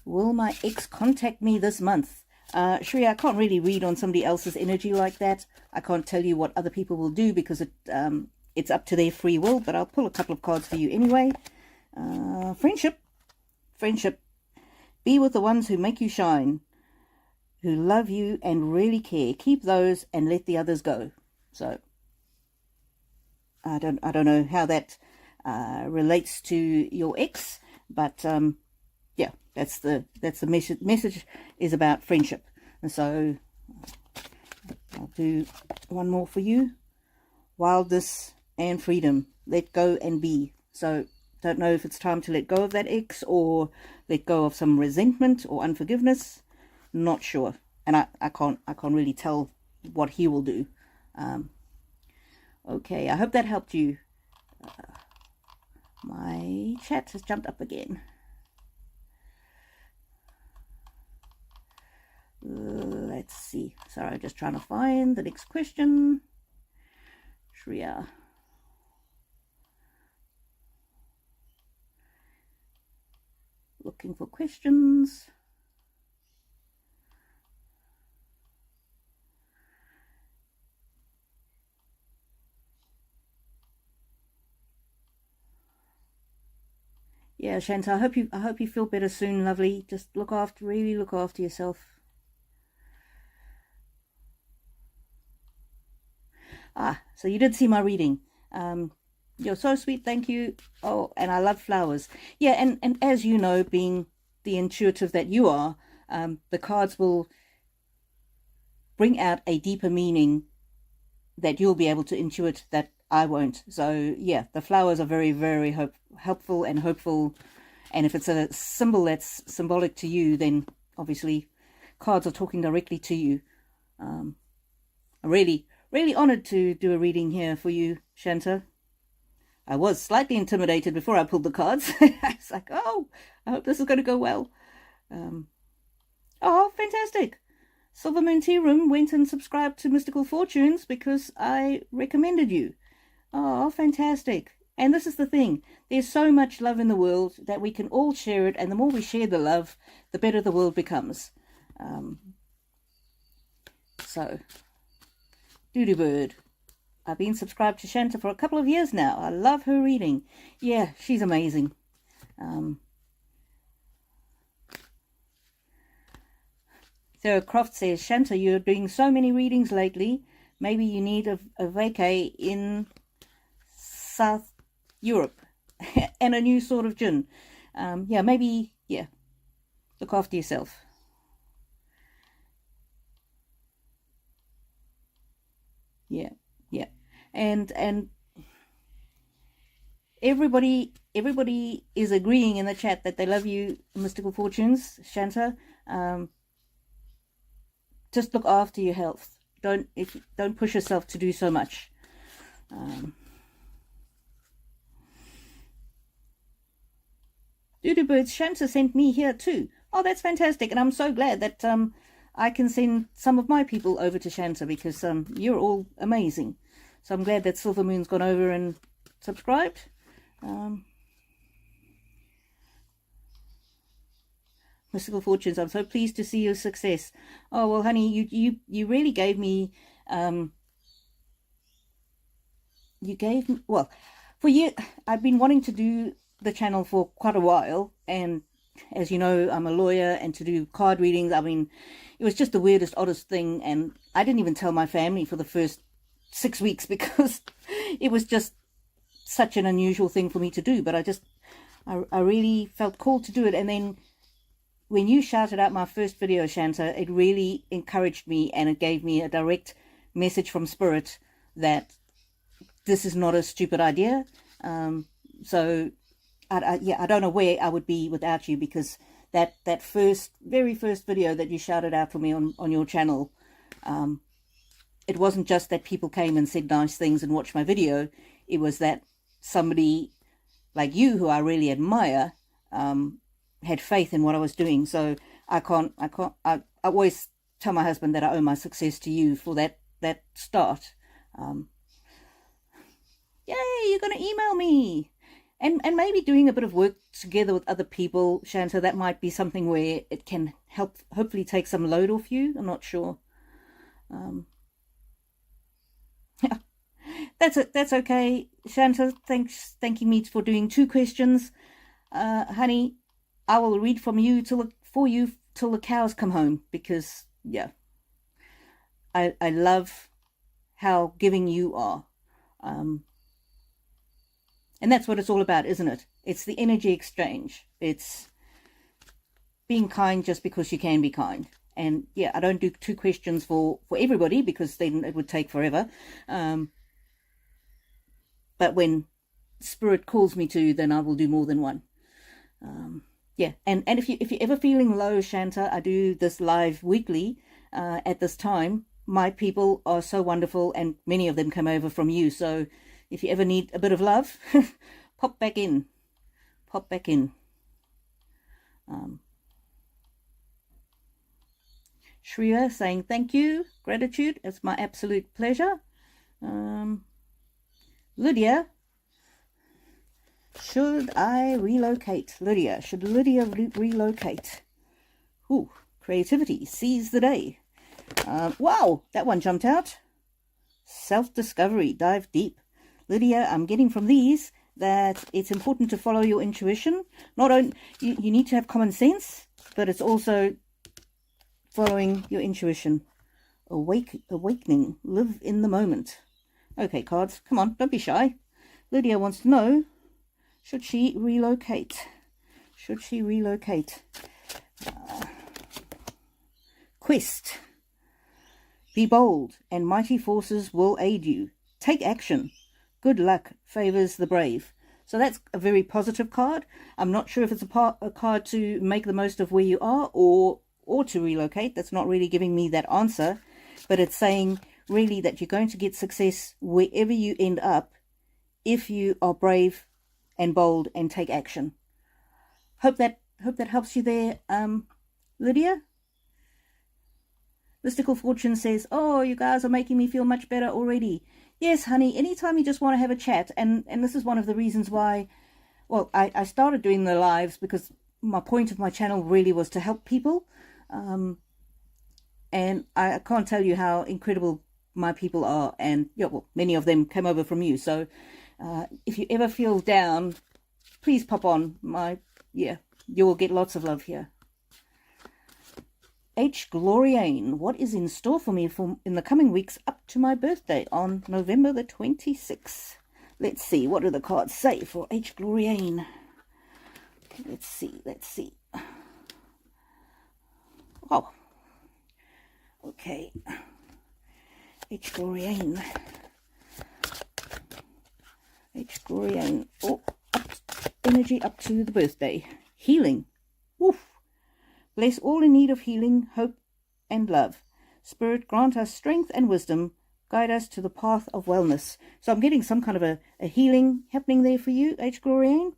Will my ex contact me this month? Shreya, I can't really read on somebody else's energy like that. I can't tell you what other people will do because it's up to their free will, but I'll pull a couple of cards for you anyway. Friendship. Be with the ones who make you shine, who love you and really care. Keep those and let the others go. So I don't know how that relates to your ex, but yeah, that's the message is about friendship. And so I'll do one more for you. Wildness and freedom. Let go and be. So don't know if it's time to let go of that ex or let go of some resentment or unforgiveness. Not sure. And I can't really tell what he will do. Okay, I hope that helped you. My chat has jumped up again. Let's see. Sorry, I'm just trying to find the next question. Shreya. Looking for questions. Yeah, Shanta, I hope you feel better soon, lovely. Just really look after yourself. So you did see my reading. You're so sweet, thank you. Oh, and I love flowers. Yeah, and as you know, being the intuitive that you are, the cards will bring out a deeper meaning that you'll be able to intuit that I won't. So yeah, the flowers are very, very helpful and hopeful. And if it's a symbol that's symbolic to you, then obviously cards are talking directly to you. I'm really honored to do a reading here for you, Shanta. I was slightly intimidated before I pulled the cards. I was like, oh, I hope this is going to go well. Oh, fantastic. Silver Moon Tea Room went and subscribed to Mystical Fortunes because I recommended you. Oh, fantastic. And this is the thing. There's so much love in the world that we can all share it. And the more we share the love, the better the world becomes. So, Doodoo Bird. I've been subscribed to Shanta for a couple of years now. I love her reading. Yeah, she's amazing. Sarah Croft says, Shanta, you're doing so many readings lately. Maybe you need a vacay in South Europe and a new sort of gin. Yeah, maybe, yeah. Look after yourself. Yeah, yeah. And everybody is agreeing in the chat that they love you, Mystical Fortunes, Shanta. Just look after your health. Don't push yourself to do so much. Doodoo Birds, Shanta sent me here too. Oh, that's fantastic, and I'm so glad that I can send some of my people over to Shanta, because you're all amazing. So I'm glad that Silver Moon's gone over and subscribed. Mystical Fortunes, I'm so pleased to see your success. Oh, well, honey, you really gave me, well, for you, I've been wanting to do the channel for quite a while, and as you know, I'm a lawyer, and to do card readings, I mean, it was just the weirdest, oddest thing, and I didn't even tell my family for the first 6 weeks because it was just such an unusual thing for me to do, but I really felt called to do it. And then when you shouted out my first video, Shanta, it really encouraged me, and it gave me a direct message from Spirit that this is not a stupid idea. So I don't know where I would be without you, because that very first video that you shouted out for me on your channel, it wasn't just that people came and said nice things and watched my video. It was that somebody like you, who I really admire, had faith in what I was doing. So I always tell my husband that I owe my success to you for that start. Yay, you're going to email me. And maybe doing a bit of work together with other people, Shanta, that might be something where it can help, hopefully take some load off you. I'm not sure. Yeah, that's okay, Shanta. Thanking me for doing 2 questions. Honey, I will read from you for you till the cows come home, because yeah, I love how giving you are. And that's what it's all about, isn't it? It's the energy exchange. It's being kind just because you can be kind. And yeah, I don't do 2 questions for everybody, because then it would take forever. But when Spirit calls me to, then I will do more than one. Yeah, and if you're ever feeling low, Shanta, I do this live weekly at this time. My people are so wonderful, and many of them come over from you. So if you ever need a bit of love, pop back in. Pop back in. Shreya saying thank you, gratitude. It's my absolute pleasure. Lydia, should I relocate? Lydia, should Lydia relocate? Ooh, creativity, seize the day. Wow, that one jumped out. Self-discovery, dive deep. Lydia, I'm getting from these that it's important to follow your intuition. Not only you need to have common sense, but it's also following your intuition. Awakening, live in the moment. Okay, cards, come on, don't be shy. Lydia wants to know, should she relocate? Should she relocate? Quest. Be bold, and mighty forces will aid you. Take action. Good luck favors the brave. So that's a very positive card. I'm not sure if it's a card to make the most of where you are, or to relocate. That's not really giving me that answer. But it's saying really that you're going to get success wherever you end up if you are brave and bold and take action. Hope that helps you there, Lydia. Mystical Fortune says, oh, you guys are making me feel much better already. Yes, honey, anytime you just want to have a chat, and this is one of the reasons why, well, I started doing the lives, because my point of my channel really was to help people. And I can't tell you how incredible my people are, and yeah, well, many of them came over from you. So if you ever feel down, please pop on. You will get lots of love here. H. Gloriane, what is in store for me in the coming weeks up to my birthday on November the 26th? Let's see, what do the cards say for H. Gloriane? Let's see. Oh, okay. H. Gloriane. Oh, energy up to the birthday. Healing. Woof. Bless all in need of healing, hope, and love. Spirit, grant us strength and wisdom. Guide us to the path of wellness. So I'm getting some kind of a healing happening there for you, H. Gloriane.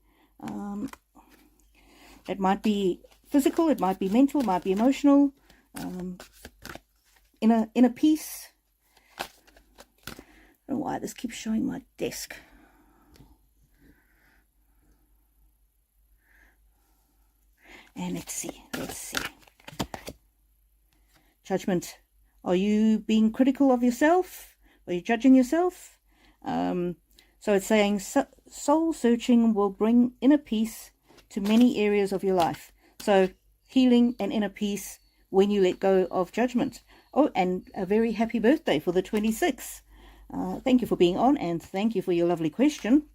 It might be physical, it might be mental, it might be emotional. Inner peace. I don't know why this keeps showing my desk. And let's see. Judgment. Are you being critical of yourself? Are you judging yourself? So it's saying soul searching will bring inner peace to many areas of your life. So healing and inner peace when you let go of judgment. Oh, and a very happy birthday for the 26th. Thank you for being on, and thank you for your lovely question.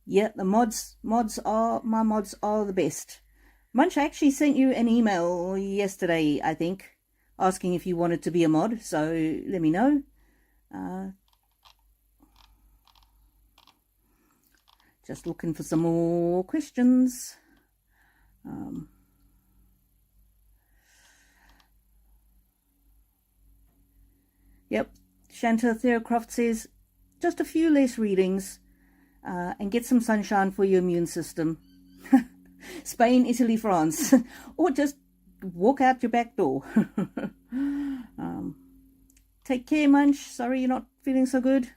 Yeah, the my mods are the best. Munch actually sent you an email yesterday, I think, asking if you wanted to be a mod, so let me know. Just looking for some more questions. Yep, Shanta Theocroft says, just a few less readings. And get some sunshine for your immune system. Spain, Italy, France. Or just walk out your back door. Take care, Munch. Sorry you're not feeling so good.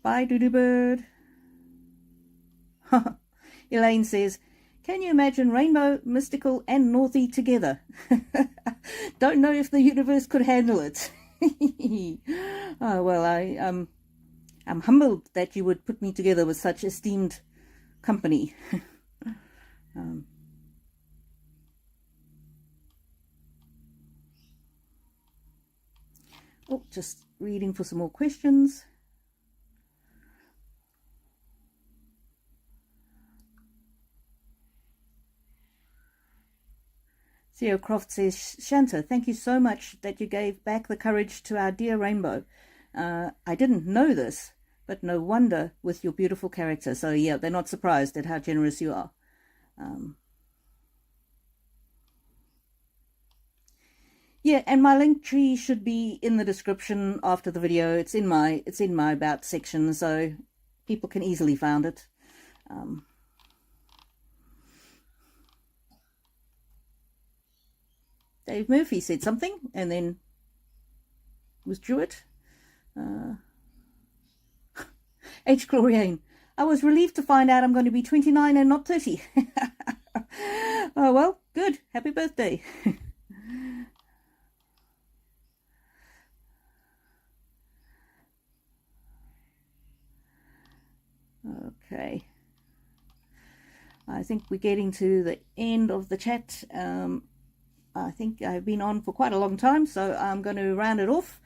Bye, Doodoo Bird. Elaine says, can you imagine Rainbow, Mystical, and Northy together? Don't know if the universe could handle it. Oh, well, I'm humbled that you would put me together with such esteemed company. Oh, just reading for some more questions. Theo Croft says, Shanta, thank you so much that you gave back the courage to our dear Rainbow. I didn't know this, but no wonder with your beautiful character. So yeah, they're not surprised at how generous you are. Yeah, and my link tree should be in the description after the video. It's in my about section, so people can easily find it. Dave Murphy said something and then withdrew it. H. Gloriane, I was relieved to find out I'm going to be 29 and not 30. Oh, well, good. Happy birthday. Okay. I think we're getting to the end of the chat. I think I've been on for quite a long time, so I'm going to round it off.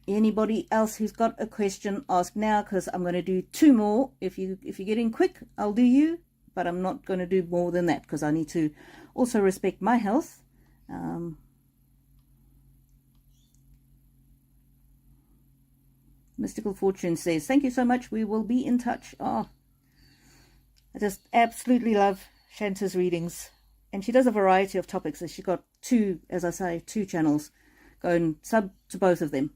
Anybody else who's got a question, ask now, because I'm going to do 2 more. If you get in quick, I'll do you, but I'm not going to do more than that because I need to also respect my health. Mystical Fortune says, thank you so much. We will be in touch. Oh, I just absolutely love Shanta's readings. And she does a variety of topics. So she's got 2, as I say, 2 channels. Go and sub to both of them.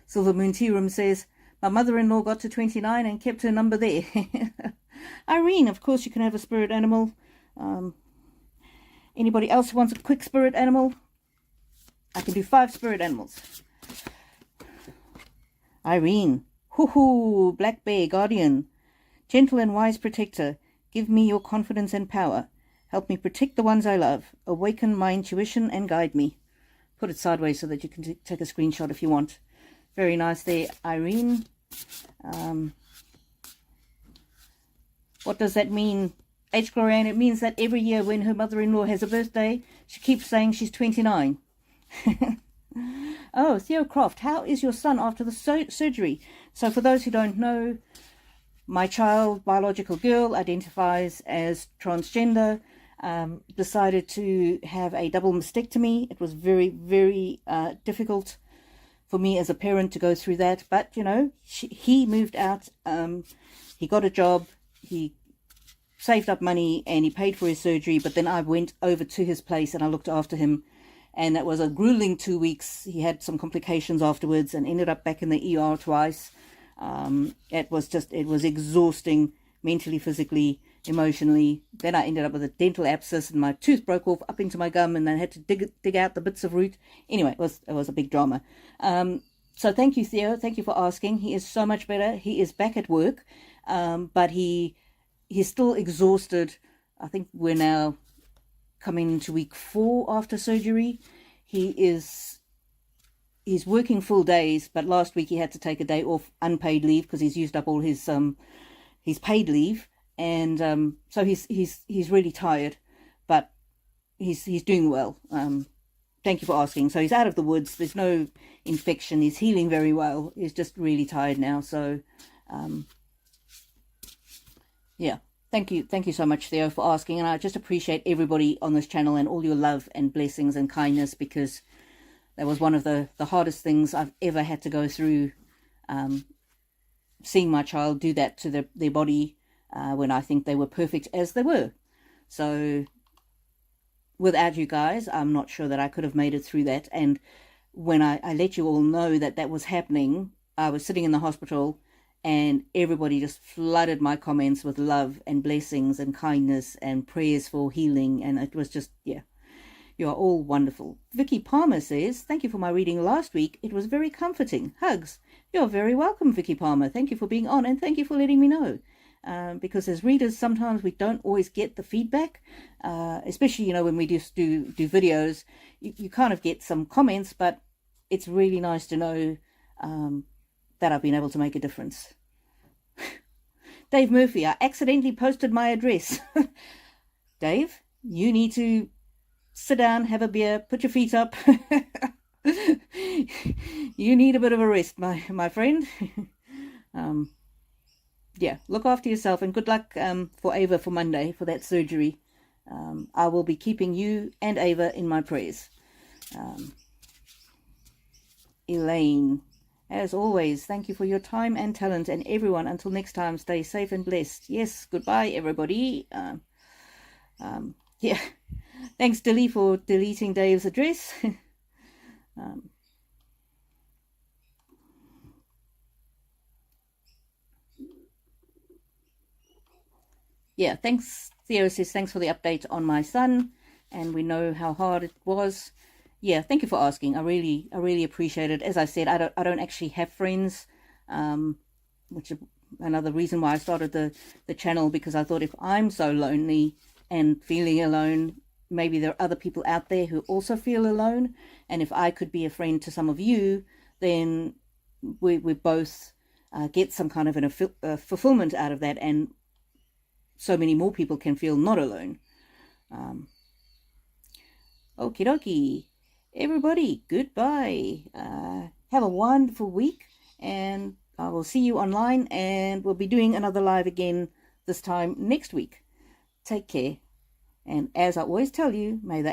Silver Moon Tea Room says, my mother-in-law got to 29 and kept her number there. Irene, of course you can have a spirit animal. Anybody else who wants a quick spirit animal? I can do 5 spirit animals. Irene. Hoo-hoo, Black Bear, Guardian. Gentle and wise protector, give me your confidence and power. Help me protect the ones I love. Awaken my intuition and guide me. Put it sideways so that you can take a screenshot if you want. Very nice there, Irene. What does that mean? H. Glorianne, it means that every year when her mother-in-law has a birthday, she keeps saying she's 29. Oh, Theo Croft, how is your son after the surgery? So for those who don't know, my child, biological girl, identifies as transgender, decided to have a double mastectomy. It was very, very difficult for me as a parent to go through that. But, you know, he moved out, he got a job, he saved up money and he paid for his surgery. But then I went over to his place and I looked after him. And that was a grueling 2 weeks. He had some complications afterwards and ended up back in the ER twice. It was exhausting, mentally, physically, emotionally. Then I ended up with a dental abscess and my tooth broke off up into my gum and then I had to dig out the bits of root. Anyway, it was a big drama. So thank you, Theo. Thank you for asking. He is so much better. He is back at work, but he's still exhausted. I think we're now coming into week 4 after surgery. He's working full days, but last week he had to take a day off unpaid leave because he's used up all his paid leave, and so he's really tired, but he's doing well. Thank you for asking. So he's out of the woods. There's no infection. He's healing very well. He's just really tired now. So yeah. Thank you so much, Theo, for asking. And I just appreciate everybody on this channel and all your love and blessings and kindness, because that was one of the hardest things I've ever had to go through, seeing my child do that to their body when I think they were perfect as they were. So without you guys, I'm not sure that I could have made it through that. And when I let you all know that was happening, I was sitting in the hospital and everybody just flooded my comments with love and blessings and kindness and prayers for healing. And it was just, yeah, you are all wonderful. Vicky Palmer says, thank you for my reading last week. It was very comforting. Hugs. You're very welcome, Vicky Palmer. Thank you for being on and thank you for letting me know. Because as readers, sometimes we don't always get the feedback, especially, you know, when we just do videos, you kind of get some comments, but it's really nice to know that I've been able to make a difference. Dave Murphy, I accidentally posted my address. Dave, you need to sit down, have a beer, put your feet up. You need a bit of a rest, my friend. Yeah, look after yourself and good luck for Ava for Monday for that surgery. I will be keeping you and Ava in my prayers. Elaine, as always, thank you for your time and talent, and everyone, until next time, stay safe and blessed. Yes, goodbye, everybody. Yeah, thanks, Dilly, for deleting Dave's address. Yeah, thanks. Theo says, thanks for the update on my son, and we know how hard it was. Yeah, thank you for asking. I really appreciate it. As I said, I don't actually have friends, which is another reason why I started the channel, because I thought if I'm so lonely and feeling alone, maybe there are other people out there who also feel alone, and if I could be a friend to some of you, then we both get some kind of a fulfillment out of that, and so many more people can feel not alone. Okie dokie. Everybody, goodbye. Have a wonderful week, and I will see you online, and we'll be doing another live again this time next week. Take care, and as I always tell you, may the